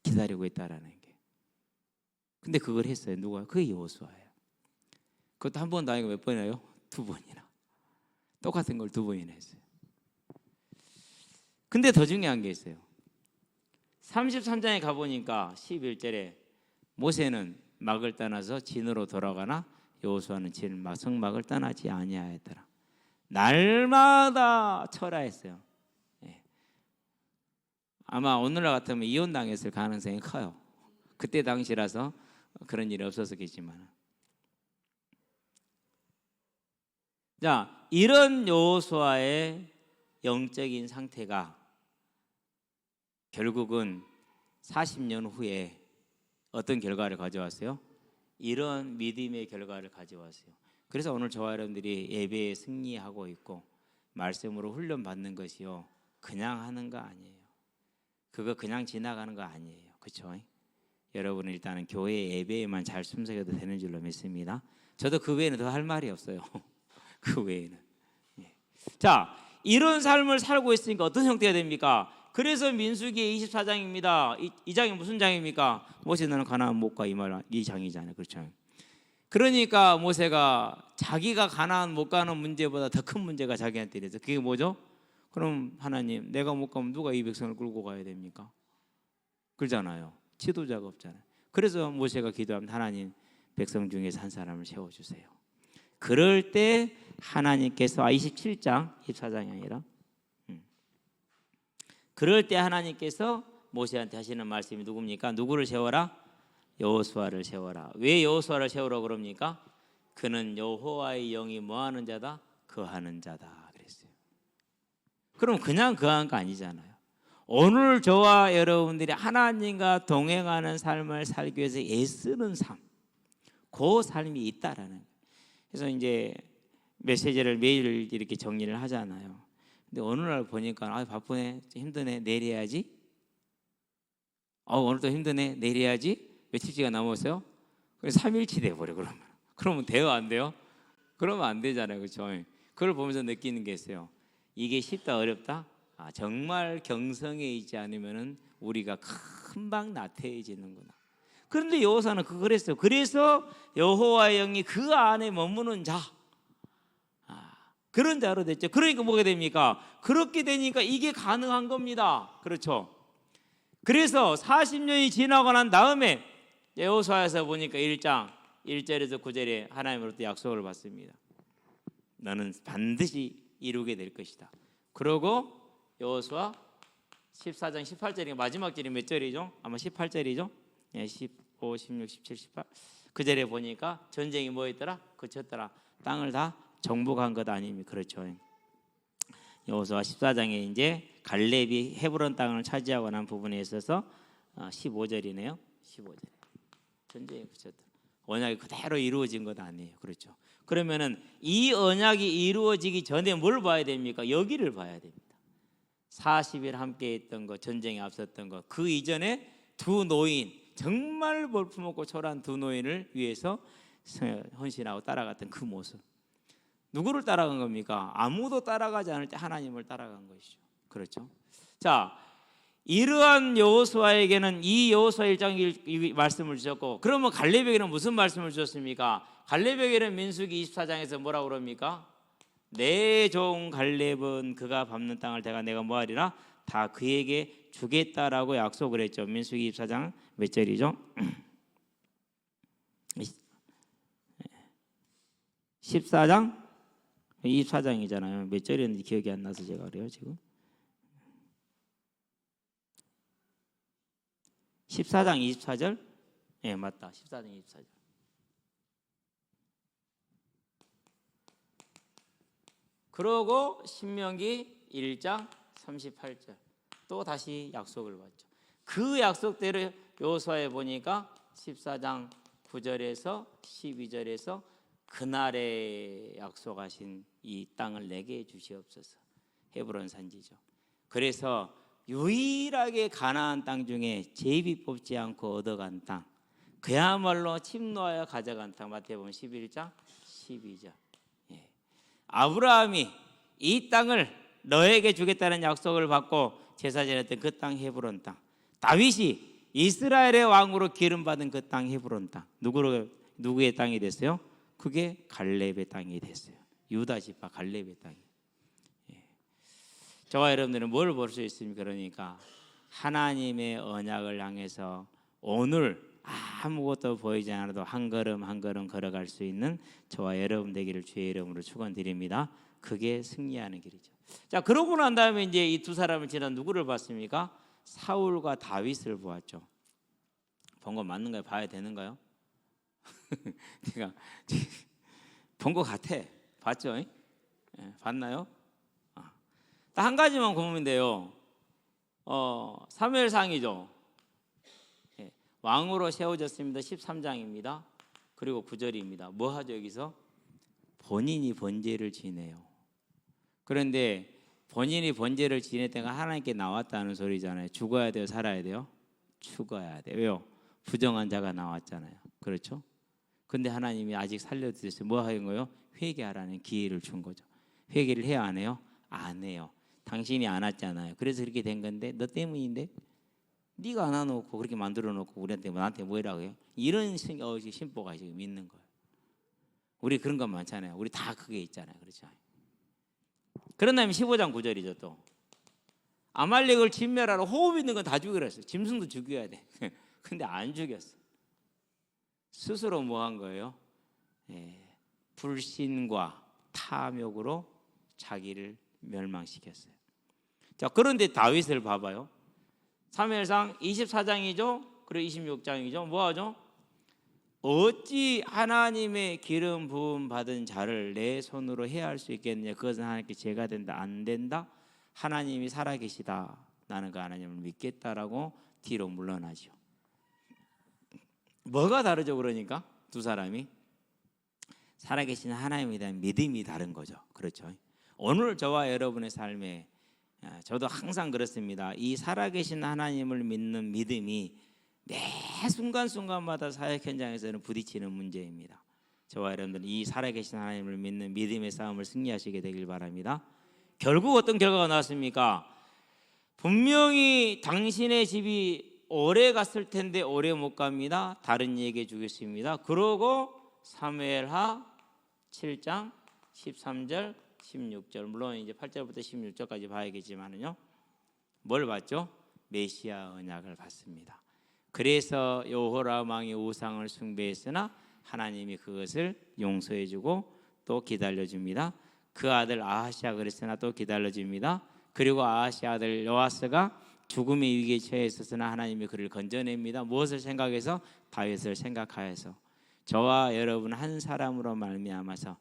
기다리고 있다라는 게. 근데 그걸 했어요. 누가? 그게 여호수아예요. 그것도 한 번도 아니고 몇 번이나요? 두 번이나. 똑같은 걸 두 번이나 했어요. 근데 더 중요한 게 있어요. 33장에 가보니까 11절에 모세는 막을 떠나서 진으로 돌아가나 여호수아는 성막을 떠나지 아니하였더라. 날마다 철야했어요. 아마 오늘날 같으면 이혼당했을 가능성이 커요. 그때 당시라서 그런 일이 없었겠지만. 자, 이런 여호수아의 영적인 상태가 결국은 40년 후에 어떤 결과를 가져왔어요? 이런 믿음의 결과를 가져왔어요. 그래서 오늘 저와 여러분들이 예배에 승리하고 있고 말씀으로 훈련받는 것이요, 그냥 하는 거 아니에요. 그거 그냥 지나가는 거 아니에요. 그렇죠? 여러분은 일단은 교회 예배에만 잘 참석해도 되는 줄로 믿습니다. 저도 그 외에는 더 할 말이 없어요. 그 외에는. 자, 이런 삶을 살고 있으니까 어떤 형태가 됩니까? 그래서 민수기 24장입니다. 이 장이 무슨 장입니까? 모세 너는 가나안 못 가, 이 장이잖아요. 그렇죠? 그러니까 모세가 자기가 가나안 못 가는 문제보다 더 큰 문제가 자기한테 있어서 그게 뭐죠? 그럼 하나님, 내가 못 가면 누가 이 백성을 끌고 가야 됩니까? 그러잖아요. 지도자가 없잖아요. 그래서 모세가 기도하면 하나님, 백성 중에서 한 사람을 세워주세요. 그럴 때 하나님께서 27장 24장이 아니라 그럴 때 하나님께서 모세한테 하시는 말씀이 누굽니까? 누구를 세워라? 여호수아를 세워라. 왜 여호수아를 세우라고 그럽니까? 그는 여호와의 영이 뭐하는 자다? 거하는 자다 그랬어요. 그럼 그냥 거하는 거 아니잖아요. 오늘 저와 여러분들이 하나님과 동행하는 삶을 살기 위해서 애쓰는 삶, 그 삶이 있다라는 거예요. 그래서 이제 메시지를 매일 이렇게 정리를 하잖아요. 근데 어느 날 보니까 바쁘네, 힘드네, 내일 해야지. 오늘 또 힘드네, 내일 해야지. 며칠치가 남았어요. 그래서 3일치 돼버려. 그러면 돼요, 안 돼요? 그러면 안 되잖아요, 그렇죠? 그걸 보면서 느끼는 게 있어요. 이게 쉽다 어렵다? 정말 경성에 있지 않으면은 우리가 금방 나태해지는구나. 그런데 여호수아는 그걸 했어요. 그래서 여호와의 영이 그 안에 머무는 자, 그런 자로 됐죠. 그러니까 뭐가 됩니까? 그렇게 되니까 이게 가능한 겁니다. 그렇죠? 그래서 40년이 지나고 난 다음에 여호수아에서 보니까 1장 1절에서 9절에 하나님으로부터 약속을 받습니다. 너는 반드시 이루게 될 것이다. 그러고 여호수아 14장 18절이 마지막 절이 몇 절이죠? 아마 18절이죠. 예, 15, 16, 17, 18. 그 절에 보니까 전쟁이 뭐였더라? 그쳤더라. 땅을 다 정복한 것 아닙니까? 그렇죠. 여호수아 14장에 이제 갈렙이 헤브론 땅을 차지하고 난 부분에 있어서 15절이네요. 15절. 전쟁이 그쳤다. 언약이 그대로 이루어진 것 아니에요. 그렇죠. 그러면은 이 언약이 이루어지기 전에 뭘 봐야 됩니까? 여기를 봐야 됩니다. 40일 함께 했던 거, 전쟁에 앞섰던 거. 그 이전에 두 노인, 정말 볼품없고 초라한 두 노인을 위해서 헌신하고 따라갔던 그 모습. 누구를 따라간 겁니까? 아무도 따라가지 않을 때 하나님을 따라간 것이죠. 그렇죠. 자, 이러한 여호수아에게는 이 여호수아 1장 이 말씀을 주셨고, 그러면 갈렙에게는 무슨 말씀을 주셨습니까? 갈렙에게는 민수기 24장에서 뭐라고 그럽니까? 내 종 갈렙은 그가 밟는 땅을 내가 뭐하리라? 다 그에게 주겠다라고 약속을 했죠. 민수기 24장 몇 절이죠? 14장 24장이잖아요. 몇 절이었는지 기억이 안 나서 제가 그래요 지금. 14장 24절? 예, 맞다. 14장 24절. 그러고 신명기 1장 38절 또 다시 약속을 받죠. 그 약속대로 여호수아에 보니까 14장 9절에서 12절에서 그날에 약속하신 이 땅을 내게 주시옵소서. 헤브론 산지죠. 그래서 유일하게 가나안 땅 중에 제비 뽑지 않고 얻어간 땅, 그야말로 침 놓아야 가져간 땅. 마태복음 11장 12절. 예. 아브라함이 이 땅을 너에게 주겠다는 약속을 받고 제사 지냈던 그 땅 헤브론 땅. 다윗이 이스라엘의 왕으로 기름 받은 그 땅 헤브론 땅. 누구의 땅이 됐어요? 그게 갈렙의 땅이 됐어요. 유다 지파 갈렙의 땅이. 저와 여러분들은 뭘 볼 수 있습니까? 그러니까 하나님의 언약을 향해서 오늘 아무것도 보이지 않아도 한 걸음 한 걸음 걸어갈 수 있는 저와 여러분 되기를 주의 이름으로 축원드립니다. 그게 승리하는 길이죠. 자, 그러고 난 다음에 이제 이 두 사람을 지나 누구를 봤습니까? 사울과 다윗을 보았죠. 본 거 맞는가요? 봐야 되는가요? 제가 본 거 같아. 봤죠? 예, 봤나요? 딱 한 가지만 보면 돼요. 사무엘상이죠. 예, 왕으로 세워졌습니다. 13장입니다. 그리고 9절입니다. 뭐 하죠 여기서? 본인이 번제를 지내요. 그런데 본인이 번제를 지낼 때가 하나님께 나왔다는 소리잖아요. 죽어야 돼요? 살아야 돼요? 죽어야 돼요. 왜요? 부정한 자가 나왔잖아요. 그렇죠? 근데 하나님이 아직 살려주셨어요. 뭐 하는 거예요? 회개하라는 기회를 준 거죠. 회개를 해야 안 해요? 안 해요. 당신이 안 왔잖아요. 그래서 그렇게 된 건데 너 때문인데 네가 안 와놓고 그렇게 만들어 놓고 우리한테 나한테 뭐라고 해요? 이런 심보가 지금 있는 거예요. 우리 그런 건 많잖아요. 우리 다 그게 있잖아요. 그렇죠? 그런 다음에 15장 9절이죠 또. 아말렉을 진멸하러 호흡 있는 건 다 죽이라 했어요. 짐승도 죽여야 돼. 근데 안 죽였어. 스스로 뭐 한 거예요? 불신과 탐욕으로 자기를 멸망시켰어요. 자, 그런데 다윗을 봐봐요. 사무엘상 24장이죠. 그리고 26장이죠. 뭐 하죠? 어찌 하나님의 기름 부음 받은 자를 내 손으로 해할 수 있겠느냐? 그것은 하나님께 죄가 된다. 안 된다. 하나님이 살아계시다. 나는 그 하나님을 믿겠다라고 뒤로 물러나죠. 뭐가 다르죠? 그러니까 두 사람이 살아계신 하나님에 대한 믿음이 다른 거죠. 그렇죠? 오늘 저와 여러분의 삶에 저도 항상 그렇습니다. 이 살아계신 하나님을 믿는 믿음이 매 순간순간마다 사역 현장에서는 부딪히는 문제입니다. 저와 여러분들은 이 살아계신 하나님을 믿는 믿음의 싸움을 승리하시게 되길 바랍니다. 결국 어떤 결과가 나왔습니까? 분명히 당신의 집이 오래 갔을 텐데 오래 못 갑니다. 다른 이에게 주겠습니다. 그러고 사무엘하 7장 13절 16절, 물론 이제 8절부터 16절까지 봐야겠지만은요, 뭘 봤죠? 메시아 언약을 받습니다. 그래서 여호람 왕이 우상을 숭배했으나 하나님이 그것을 용서해주고 또 기다려줍니다. 그 아들 아하시아 그랬으나 또 기다려줍니다. 그리고 아하시아 아들 요아스가 죽음의 위기에 처해 있었으나 하나님이 그를 건져냅니다. 무엇을 생각해서? 다윗을 생각하여서. 저와 여러분 한 사람으로 말미암아서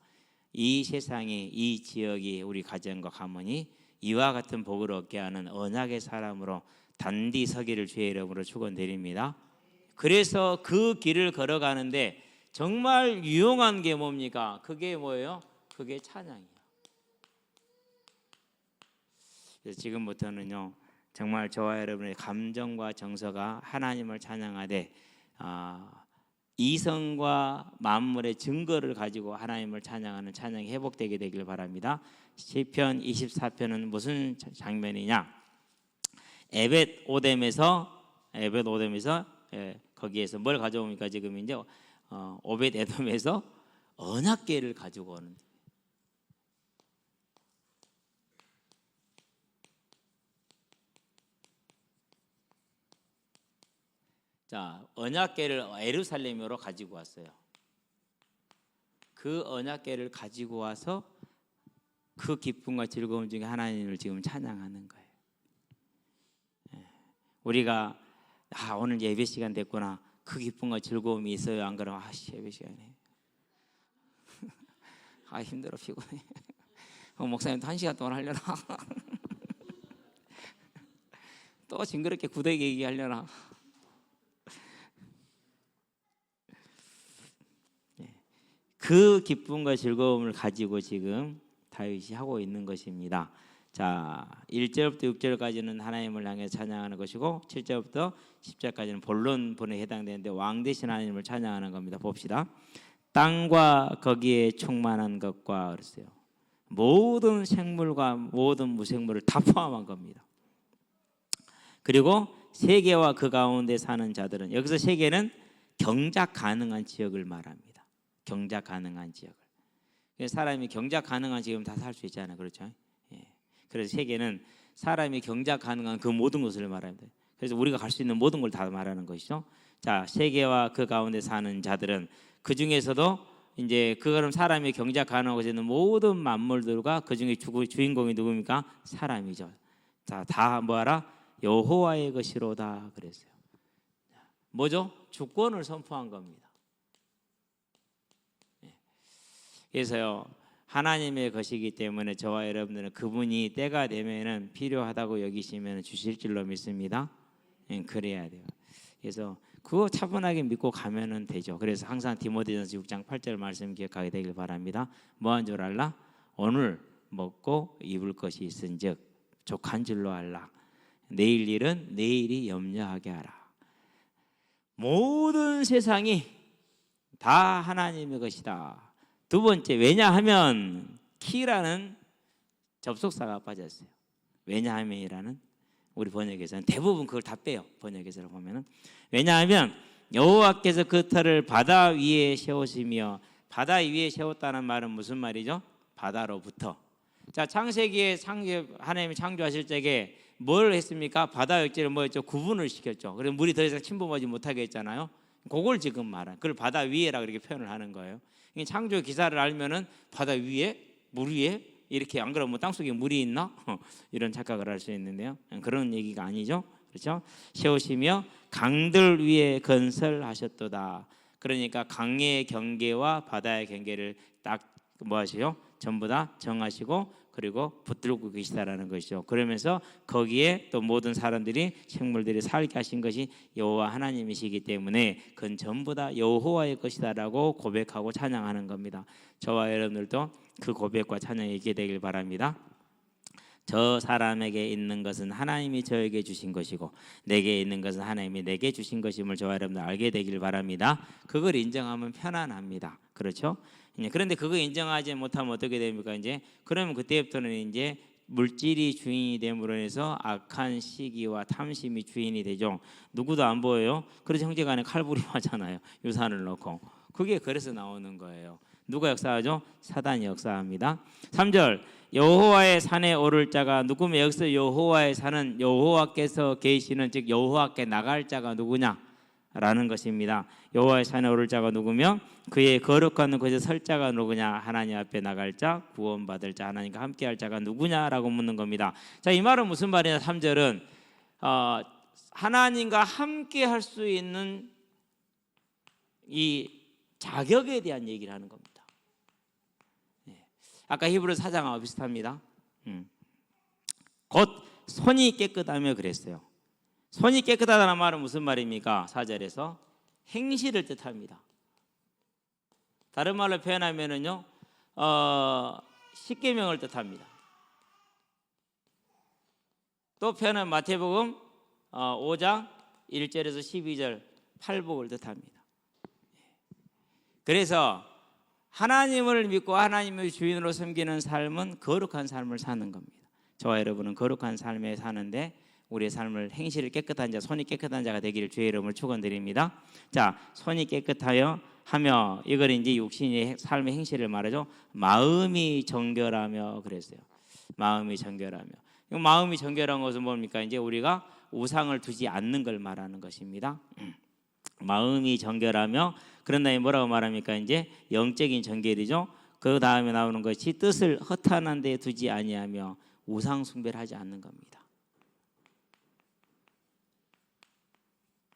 이 세상이, 이 지역이, 우리 가정과 가문이 이와 같은 복을 얻게 하는 언약의 사람으로 단디 서기를 주의 이름으로 축원드립니다. 그래서 그 길을 걸어가는데 정말 유용한 게 뭡니까? 그게 뭐예요? 그게 찬양이에요. 그래서 지금부터는요, 정말 저와 여러분의 감정과 정서가 하나님을 찬양하되 이성과 만물의 증거를 가지고 하나님을 찬양하는 찬양이 회복되게 되길 바랍니다. 시편 24편은 무슨 장면이냐? 에벳 오뎀에서 거기에서 뭘 가져옵니까? 지금 이제 오벳 에돔에서 언약궤를 가지고 오는데, 자, 언약궤를 예루살렘으로 가지고 왔어요. 그 언약궤를 가지고 와서 그 기쁨과 즐거움 중에 하나님을 지금 찬양하는 거예요. 우리가 오늘 예배 시간 됐구나, 그 기쁨과 즐거움이 있어요? 안 그러면 예배 시간에 힘들어, 피곤해. 목사님도 1시간 동안 하려나? 또 징그럽게 구더기 얘기하려나? 그 기쁨과 즐거움을 가지고 지금 다윗이 하고 있는 것입니다. 자, 1절부터 6절까지는 하나님을 향해 찬양하는 것이고 7절부터 10절까지는 본론본에 해당되는데 왕 대신 하나님을 찬양하는 겁니다. 봅시다. 땅과 거기에 충만한 것과 그랬어요. 모든 생물과 모든 무생물을 다 포함한 겁니다. 그리고 세계와 그 가운데 사는 자들은, 여기서 세계는 경작 가능한 지역을 말합니다. 경작 가능한 지역을. 사람이 경작 가능한 지역은 다 살 수 있잖아요. 그렇죠? 예. 그래서 세계는 사람이 경작 가능한 그 모든 것을 말합니다. 그래서 우리가 갈 수 있는 모든 걸 다 말하는 것이죠. 자, 세계와 그 가운데 사는 자들은, 그 중에서도 이제 그럼 사람이 경작 가능하고 있는 모든 만물들과 그 중에 주인공이 누굽니까? 사람이죠. 자, 다 뭐하라? 여호와의 것이로다 그랬어요. 뭐죠? 주권을 선포한 겁니다. 그래서요, 하나님의 것이기 때문에 저와 여러분들은 그분이 때가 되면은 필요하다고 여기시면 주실 줄로 믿습니다. 그래야 돼요. 그래서 그거 차분하게 믿고 가면은 되죠. 그래서 항상 디모데전서 6장 8절 말씀 기억하게 되길 바랍니다. 뭐한 줄 알라? 오늘 먹고 입을 것이 있은즉 족한 줄로 알라. 내일 일은 내일이 염려하게 하라. 모든 세상이 다 하나님의 것이다. 두 번째, 왜냐하면 키라는 접속사가 빠졌어요. 왜냐하면이라는 우리 번역에서는 대부분 그걸 다 빼요. 번역에서 보면은 왜냐하면 여호와께서 그 터를 바다 위에 세우시며, 바다 위에 세웠다는 말은 무슨 말이죠? 바다로부터. 자, 창세기에 하나님이 창조하실 적에 뭘 했습니까? 바다 역지를 뭐였죠? 구분을 시켰죠. 그래서 물이 더 이상 침범하지 못하게 했잖아요. 그걸 지금 말한, 그걸 바다 위에라 그렇게 표현을 하는 거예요. 창조 기사를 알면은 바다 위에, 물 위에 이렇게, 안 그러면 땅속에 물이 있나? 이런 착각을 할 수 있는데요. 그런 얘기가 아니죠. 그렇죠? 세우시며 강들 위에 건설하셨도다. 그러니까 강의 경계와 바다의 경계를 딱 뭐 하시요? 전부 다 정하시고 그리고 붙들고 계시다라는 것이죠. 그러면서 거기에 또 모든 사람들이, 생물들이 살게 하신 것이 여호와 하나님이시기 때문에 그건 전부 다 여호와의 것이다라고 고백하고 찬양하는 겁니다. 저와 여러분들도 그 고백과 찬양이 있게 되길 바랍니다. 저 사람에게 있는 것은 하나님이 저에게 주신 것이고 내게 있는 것은 하나님이 내게 주신 것임을 저와 여러분들 알게 되길 바랍니다. 그걸 인정하면 편안합니다. 그렇죠? 그런데 그거 인정하지 못하면 어떻게 됩니까? 이제 그러면 그때부터는 이제 물질이 주인이 됨으로 해서 악한 시기와 탐심이 주인이 되죠. 누구도 안 보여요. 그래서 형제간에 칼부림하잖아요. 유산을 놓고. 그게 그래서 나오는 거예요. 누가 역사하죠? 사단이 역사합니다. 3절, 여호와의 산에 오를 자가 누구면, 여기서 여호와의 산은 여호와께서 계시는, 즉 여호와께 나갈 자가 누구냐? 라는 것입니다. 여호와의 산에 오를 자가 누구며 그의 거룩한 곳에 설 자가 누구냐? 하나님 앞에 나갈 자, 구원받을 자, 하나님과 함께할 자가 누구냐라고 묻는 겁니다. 자, 이 말은 무슨 말이냐? 3절은 하나님과 함께할 수 있는 이 자격에 대한 얘기를 하는 겁니다. 아까 히브리 4장하고 비슷합니다. 곧 손이 깨끗하며 그랬어요. 손이 깨끗하다는 말은 무슨 말입니까? 4절에서 행실을 뜻합니다. 다른 말로 표현하면은요, 십계명을 뜻합니다. 또 표현은 마태복음 5장 1절에서 12절 팔복을 뜻합니다. 그래서 하나님을 믿고 하나님의 주인으로 섬기는 삶은 거룩한 삶을 사는 겁니다. 저와 여러분은 거룩한 삶에 사는데 우리의 삶을 행실을 깨끗한 자, 손이 깨끗한 자가 되기를 주의 이름으로 축원드립니다. 자, 손이 깨끗하여 하며 이걸 이제 육신의 삶의 행실을 말하죠. 마음이 정결하며 그랬어요. 마음이 정결하며. 마음이 정결한 것은 뭡니까? 이제 우리가 우상을 두지 않는 걸 말하는 것입니다. 마음이 정결하며 그런 다음에 뭐라고 말합니까? 이제 영적인 정결이죠. 그 다음에 나오는 것이 뜻을 허탄한 데 두지 아니하며 우상 숭배를 하지 않는 겁니다.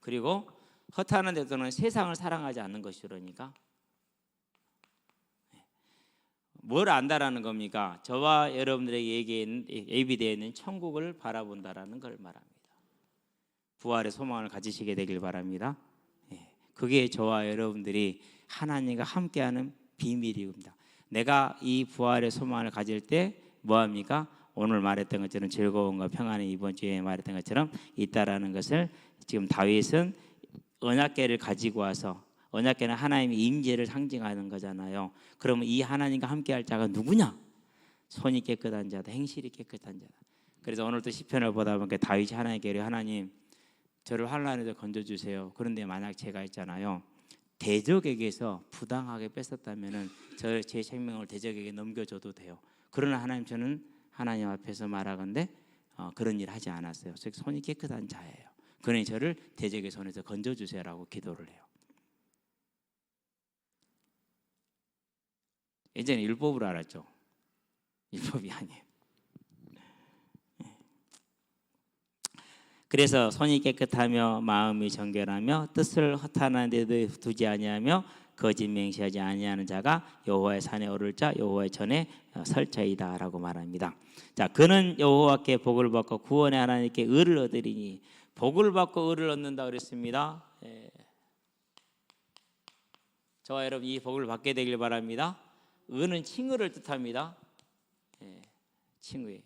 그리고 허탄한 데서는 세상을 사랑하지 않는 것이 그러니까 뭘 안다라는 겁니까? 저와 여러분들에게 예비되어 있는 천국을 바라본다라는 걸 말합니다. 부활의 소망을 가지시게 되길 바랍니다. 그게 저와 여러분들이 하나님과 함께하는 비밀입니다. 내가 이 부활의 소망을 가질 때 뭐합니까? 오늘 말했던 것처럼 즐거움과 평안이 이번 주에 말했던 것처럼 있다라는 것을 지금 다윗은 언약궤를 가지고 와서 언약궤는 하나님의 임재를 상징하는 거잖아요. 그러면 이 하나님과 함께할 자가 누구냐? 손이 깨끗한 자다, 행실이 깨끗한 자다. 그래서 오늘도 시편을 보다 보니까 다윗이 하나님께 하나님 저를 환난에서 건져주세요. 그런데 만약 제가 있잖아요, 대적에게서 부당하게 뺏었다면은 제 생명을 대적에게 넘겨줘도 돼요. 그러나 하나님 저는 하나님 앞에서 말하건대 그런 일 하지 않았어요. 즉 손이 깨끗한 자예요. 그러니 저를 대적의 손에서 건져주세요라고 기도를 해요. 예전에 율법으로 알았죠. 율법이 아니에요. 그래서 손이 깨끗하며 마음이 정결하며 뜻을 허탄한 데도 두지 아니하며 거짓 맹세하지 아니하는 자가 여호와의 산에 오를 자 여호와의 전에 설 자이다라고 말합니다. 자, 그는 여호와께 복을 받고 구원의 하나님께 의를 얻으리니 복을 받고 의를 얻는다 그랬습니다. 저와 여러분 이 복을 받게 되길 바랍니다. 의는 칭의를 뜻합니다. 칭의예요.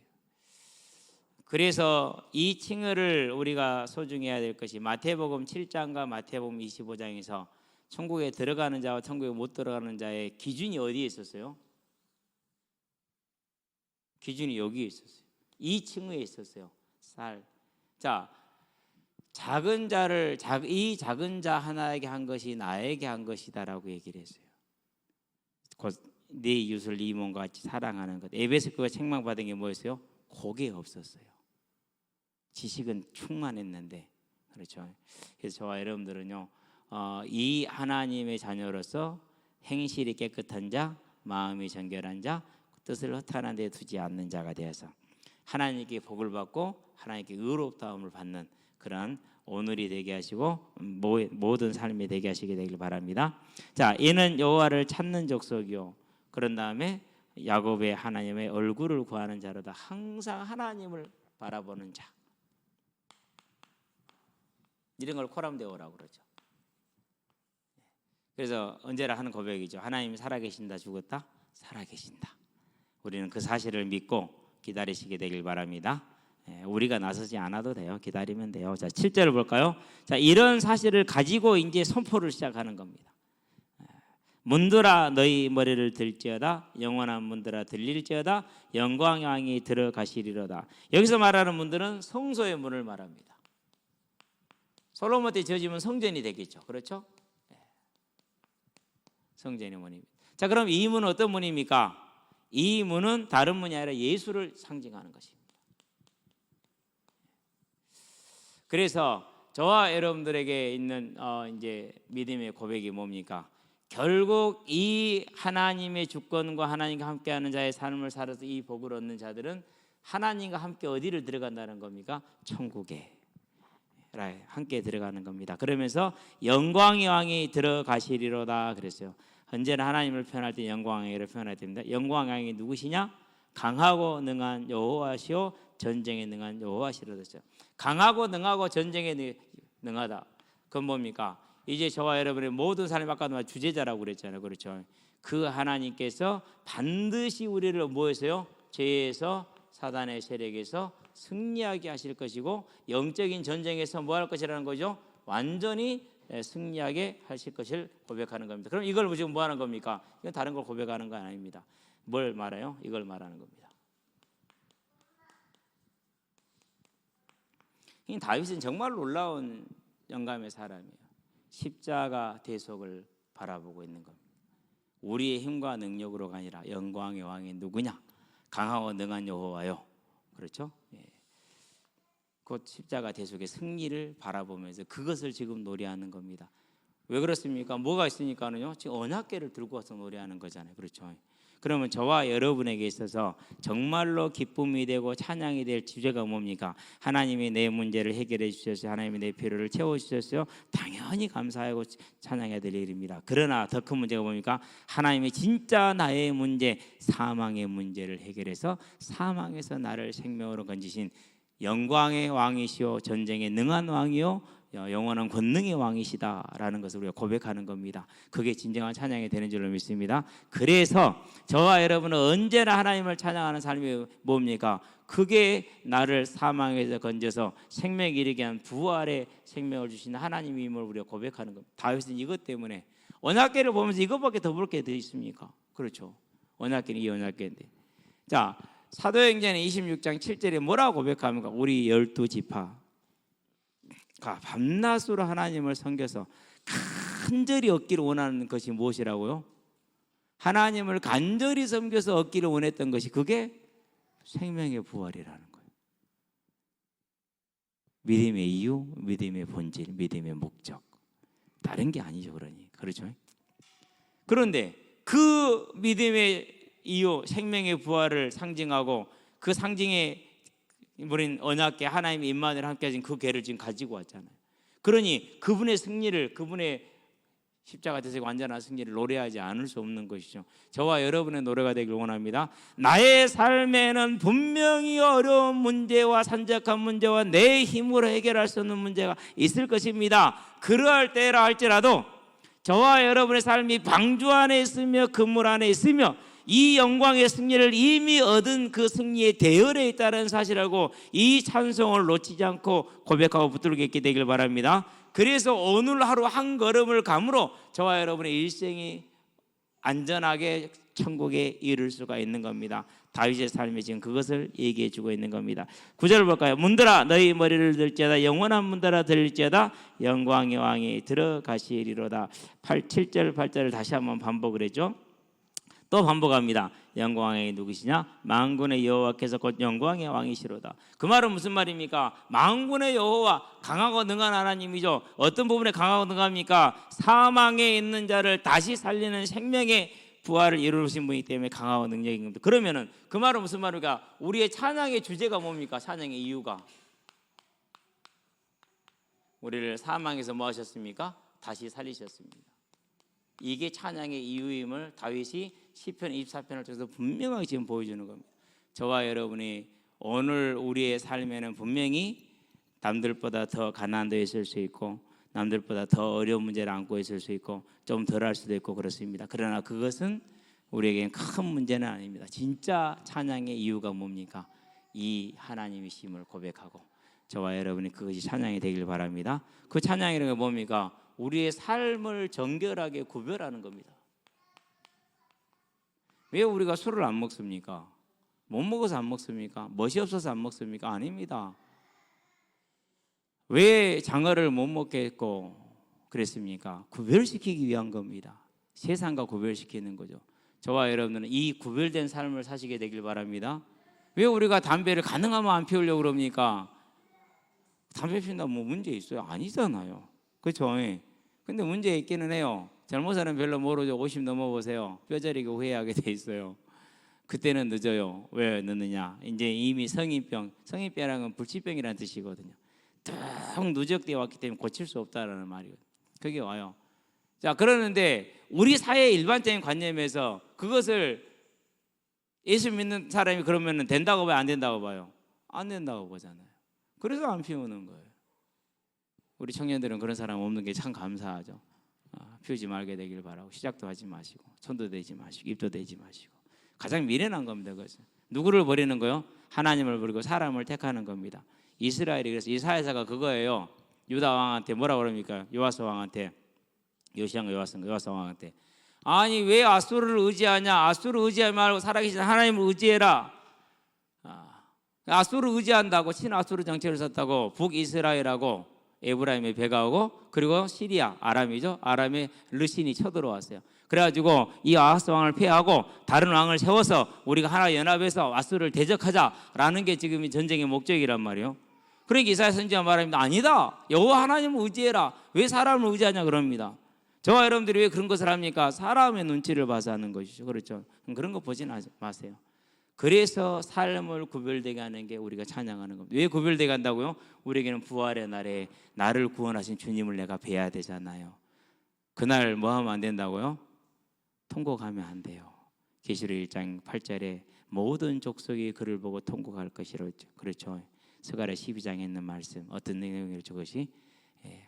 그래서 이 칭의를 우리가 소중히 해야 될 것이 마태복음 7장과 마태복음 25장에서 천국에 들어가는 자와 천국에 못 들어가는 자의 기준이 어디에 있었어요? 기준이 여기에 있었어요. 이 칭의에 있었어요. 자, 작은 자를 이 작은 자 하나에게 한 것이 나에게 한 것이다라고 얘기를 했어요. 곧 내 이웃을 네 몸과 같이 사랑하는 것. 에베소 교회가 책망받은 게 뭐였어요? 그게 없었어요. 지식은 충만했는데, 그렇죠. 그래서 저와 여러분들은요, 이 하나님의 자녀로서 행실이 깨끗한 자, 마음이 정결한 자, 뜻을 허탄한 데 두지 않는 자가 되어서 하나님께 복을 받고 하나님께 의롭다움을 받는 그런 오늘이 되게 하시고 모든 삶이 되게 하시게 되길 바랍니다. 자, 이는 여호와를 찾는 족속이요. 그런 다음에 야곱의 하나님의 얼굴을 구하는 자로다. 항상 하나님을 바라보는 자. 이런 걸 코람데오라고 그러죠. 그래서 언제나 하는 고백이죠. 하나님이 살아계신다, 죽었다? 살아계신다. 우리는 그 사실을 믿고 기다리시게 되길 바랍니다. 우리가 나서지 않아도 돼요. 기다리면 돼요. 자, 7절을 볼까요? 자, 이런 사실을 가지고 이제 선포를 시작하는 겁니다. 문들아 너희 머리를 들지어다, 영원한 문들아 들릴지어다, 영광의 왕이 들어가시리로다. 여기서 말하는 문들은 성소의 문을 말합니다. 솔로몬 때 지어지면 성전이 되겠죠. 그렇죠? 성전의 문입니다. 자, 그럼 이 문은 어떤 문입니까? 이 문은 다른 문이 아니라 예수를 상징하는 것입니다. 그래서 저와 여러분들에게 있는 이제 믿음의 고백이 뭡니까? 결국 이 하나님의 주권과 하나님과 함께하는 자의 삶을 살아서 이 복을 얻는 자들은 하나님과 함께 어디를 들어간다는 겁니까? 천국에 함께 들어가는 겁니다. 그러면서 영광의 왕이 들어가시리로다 그랬어요. 언제나 하나님을 표현할 때 영광의 왕이를 표현해야 됩니다. 영광의 왕이 누구시냐? 강하고 능한 여호와시오 전쟁에 능한 여호와시라 그랬어요. 강하고 능하고 전쟁에 능하다. 그건 뭡니까? 이제 저와 여러분의 모든 삶이 아까 주제자라고 그랬잖아요. 그렇죠? 그 하나님께서 반드시 우리를 뭐해서요? 죄에서 사단의 세력에서 승리하게 하실 것이고 영적인 전쟁에서 뭐 할 것이라는 거죠? 완전히 승리하게 하실 것을 고백하는 겁니다. 그럼 이걸 지금 뭐 하는 겁니까? 이건 다른 걸 고백하는 건 아닙니다. 뭘 말해요? 이걸 말하는 겁니다. 이 다윗은 정말 놀라운 영감의 사람이에요. 십자가 대속을 바라보고 있는 겁니다. 우리의 힘과 능력으로가 아니라 영광의 왕이 누구냐? 강하고 능한 여호와요. 그렇죠? 예. 곧 십자가 대속의 승리를 바라보면서 그것을 지금 노래하는 겁니다. 왜 그렇습니까? 뭐가 있으니까는요. 지금 언약궤를 들고 와서 노래하는 거잖아요. 그렇죠? 그러면 저와 여러분에게 있어서 정말로 기쁨이 되고 찬양이 될 주제가 뭡니까? 하나님이 내 문제를 해결해 주셨어요. 하나님이 내 필요를 채워 주셨어요. 당연히 감사하고 찬양해야 될 일입니다. 그러나 더 큰 문제가 뭡니까? 하나님이 진짜 나의 문제, 사망의 문제를 해결해서 사망에서 나를 생명으로 건지신 영광의 왕이시오 전쟁에 능한 왕이요 영원한 권능의 왕이시다라는 것을 우리가 고백하는 겁니다. 그게 진정한 찬양이 되는 줄로 믿습니다. 그래서 저와 여러분은 언제나 하나님을 찬양하는 삶이 뭡니까? 그게 나를 사망에서 건져서 생명에 이르게 한 부활의 생명을 주시는 하나님임을 우리가 고백하는 겁니다. 다윗은 이것 때문에 언약궤를 보면서 이것밖에 더 볼 게 더 있습니까? 그렇죠. 언약궤는 이 언약궤인데. 자, 사도행전 26장 7절에 뭐라고 고백합니까? 우리 12지파 밤낮으로 하나님을 섬겨서 간절히 얻기를 원하는 것이 무엇이라고요? 하나님을 간절히 섬겨서 얻기를 원했던 것이 그게 생명의 부활이라는 거예요. 믿음의 이유, 믿음의 본질, 믿음의 목적. 다른 게 아니죠. 그렇죠? 그런데 그 믿음의 이유, 생명의 부활을 상징하고 그 상징의 우린 언약궤 하나님의 임마누엘 함께 하신 그 궤를 지금 가지고 왔잖아요. 그러니 그분의 승리를, 그분의 십자가 대속 완전한 승리를 노래하지 않을 수 없는 것이죠. 저와 여러분의 노래가 되길 원합니다. 나의 삶에는 분명히 어려운 문제와 산적한 문제와 내 힘으로 해결할 수 없는 문제가 있을 것입니다. 그러할 때라 할지라도 저와 여러분의 삶이 방주 안에 있으며 그물 안에 있으며 이 영광의 승리를 이미 얻은 그 승리의 대열에 있다는 사실하고 이 찬송을 놓치지 않고 고백하고 붙들게 있게 되길 바랍니다. 그래서 오늘 하루 한 걸음을 감으로 저와 여러분의 일생이 안전하게 천국에 이를 수가 있는 겁니다. 다윗의 삶이 지금 그것을 얘기해 주고 있는 겁니다. 9절을 볼까요? 문들아 너희 머리를 들지어다 영원한 문들아 들지어다 영광의 왕이 들어가시리로다. 7절 8절을 다시 한번 반복을 했죠. 또 반복합니다. 영광의 누구시냐? 만군의 여호와께서 곧 영광의 왕이시로다. 그 말은 무슨 말입니까? 만군의 여호와, 강하고 능한 하나님이죠. 어떤 부분에 강하고 능합니까? 사망에 있는 자를 다시 살리는 생명의 부활을 이루신 분이기 때문에 강하고 능력인 겁니다. 그러면은 그 말은 무슨 말입니까? 우리의 찬양의 주제가 뭡니까? 찬양의 이유가 우리를 사망에서 뭐 하셨습니까? 다시 살리셨습니다. 이게 찬양의 이유임을 다윗이 시편 24편을 통해서 분명하게 지금 보여주는 겁니다. 저와 여러분이 오늘 우리의 삶에는 분명히 남들보다 더 가난도 있을 수 있고 남들보다 더 어려운 문제를 안고 있을 수 있고 좀 덜할 수도 있고 그렇습니다. 그러나 그것은 우리에게는 큰 문제는 아닙니다. 진짜 찬양의 이유가 뭡니까? 이 하나님이심을 고백하고 저와 여러분이 그것이 찬양이 되길 바랍니다. 그 찬양이라는 게 뭡니까? 우리의 삶을 정결하게 구별하는 겁니다. 왜 우리가 술을 안 먹습니까? 못 먹어서 안 먹습니까? 멋이 없어서 안 먹습니까? 아닙니다. 왜 장어를 못 먹겠고 그랬습니까? 구별시키기 위한 겁니다. 세상과 구별시키는 거죠. 저와 여러분은 이 구별된 삶을 사시게 되길 바랍니다. 왜 우리가 담배를 가능하면 안 피우려고 그럽니까? 담배 피운다 뭐 문제 있어요? 아니잖아요. 그렇죠? 예. 근데 문제 있기는 해요. 잘못하는 별로 모르죠. 50 넘어보세요. 뼈저리게 후회하게 돼 있어요. 그때는 늦어요. 왜 늦느냐? 이제 이미 성인병, 성인병이라는 건 불치병이라는 뜻이거든요. 쭉 누적되어 왔기 때문에 고칠 수 없다라는 말이에요. 그게 와요. 자, 그러는데 우리 사회의 일반적인 관념에서 그것을 예수 믿는 사람이 그러면 된다고 봐요? 안 된다고 봐요? 안 된다고 보잖아요. 그래서 안 피우는 거예요. 우리 청년들은 그런 사람 없는 게 참 감사하죠. 피우지 말게 되길 바라고 시작도 하지 마시고 손도 대지 마시고 입도 대지 마시고 가장 미련한 겁니다. 그것은 누구를 버리는 거요? 하나님을 버리고 사람을 택하는 겁니다. 이스라엘이 그래서 이사야서가 그거예요. 유다 왕한테 뭐라 그럽니까? 요아스 왕한테 요시야가 요아스 왕한테 아니 왜 아수르를 의지하냐? 아수르 의지하지 말고 살아계신 하나님을 의지해라. 아수르 의지한다고 친아수르 정책을 썼다고 북이스라엘하고 에브라임의 배가 오고 그리고 시리아 아람이죠. 아람의 르신이 쳐들어왔어요. 그래가지고 이 아하스 왕을 폐하고 다른 왕을 세워서 우리가 하나 연합해서 아수르를 대적하자라는 게 지금 전쟁의 목적이란 말이에요. 그러니까 이사야 선지자가 말합니다. 아니다. 여호와 하나님을 의지해라. 왜 사람을 의지하냐 그럽니다. 저와 여러분들이 왜 그런 것을 합니까? 사람의 눈치를 봐서 하는 것이죠. 그렇죠. 그런 거 보지는 마세요. 그래서 삶을 구별되게 하는 게 우리가 찬양하는 겁니다. 왜 구별되게 한다고요? 우리에게는 부활의 날에 나를 구원하신 주님을 내가 뵈야 되잖아요. 그날 뭐 하면 안 된다고요? 통곡하면 안 돼요. 계시록 1장 8절에 모든 족속이 그를 보고 통곡할 것이라 그렇죠. 스가랴 12장에 있는 말씀 어떤 내용이죠? 그것이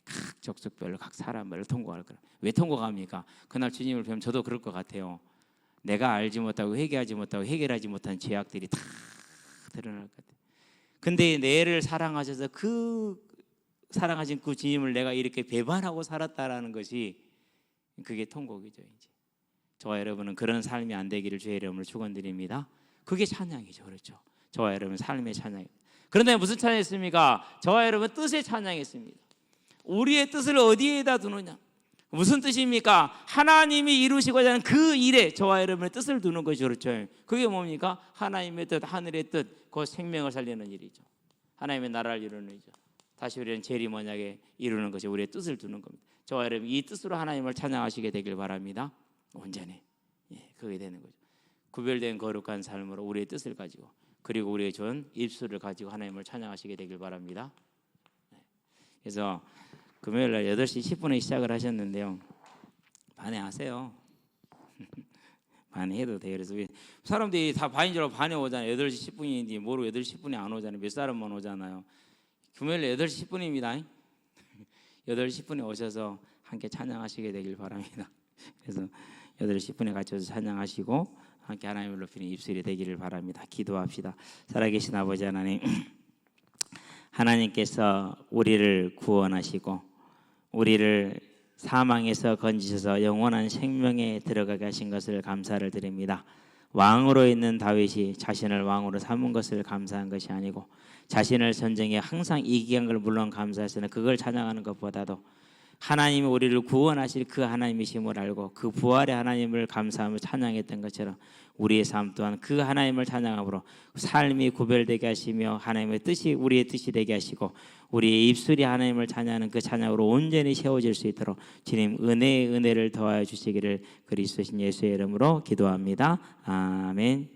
각 족속별로 각 사람별로 통곡할 거라. 왜 통곡합니까? 그날 주님을 뵈면 저도 그럴 것 같아요. 내가 알지 못하고 회개하지 못하고 해결하지 못한 죄악들이 다 드러날 것 같아요. 근데 내를 사랑하셔서 그 사랑하신 그 주님을 내가 이렇게 배반하고 살았다라는 것이 그게 통곡이죠. 이제 저와 여러분은 그런 삶이 안 되기를 주의 이름으로 축원드립니다. 그게 찬양이죠. 그렇죠. 저와 여러분 삶의 찬양. 그런데 무슨 찬양했습니까? 저와 여러분 뜻의 찬양했습니다. 우리의 뜻을 어디에다 두느냐? 무슨 뜻입니까? 하나님이 이루시고자 하는 그 일에 저와 여러분의 뜻을 두는 것이죠. 그렇죠. 그게 뭡니까? 하나님의 뜻, 하늘의 뜻, 그 생명을 살리는 일이죠. 하나님의 나라를 이루는 일이죠. 다시 우리는 재림언약에 이루는 것이 우리의 뜻을 두는 겁니다. 저와 여러분 이 뜻으로 하나님을 찬양하시게 되길 바랍니다. 온전히 그게 되는 거죠. 구별된 거룩한 삶으로 우리의 뜻을 가지고 그리고 우리의 좋은 입술을 가지고 하나님을 찬양하시게 되길 바랍니다. 그래서 금요일 날 8시 10분에 시작을 하셨는데요. 반에 하세요. 반에 해도 돼요. 그래서 사람들이 다 반인 줄 알고 반에 오잖아요. 8시 10분인지 모르고 8시 10분에 안 오잖아요. 몇 사람만 오잖아요. 금요일 8시 10분입니다. 8시 10분에 오셔서 함께 찬양하시게 되길 바랍니다. 그래서 8시 10분에 같이 오셔서 찬양하시고 함께 하나님을 높이는 입술이 되기를 바랍니다. 기도합시다. 살아계신 아버지 하나님, 하나님께서 우리를 구원하시고 우리를 사망에서 건지셔서 영원한 생명에 들어가게 하신 것을 감사를 드립니다. 왕으로 있는 다윗이 자신을 왕으로 삼은 것을 감사한 것이 아니고 자신을 전쟁에 항상 이기게 한 걸 물론 감사했으나 그걸 찬양하는 것보다도 하나님이 우리를 구원하실 그 하나님이심을 알고 그 부활의 하나님을 감사하며 찬양했던 것처럼 우리의 삶 또한 그 하나님을 찬양함으로 삶이 구별되게 하시며 하나님의 뜻이 우리의 뜻이 되게 하시고 우리의 입술이 하나님을 찬양하는 그 찬양으로 온전히 세워질 수 있도록 주님 은혜의 은혜를 더하여 주시기를 그리스도신 예수의 이름으로 기도합니다. 아멘.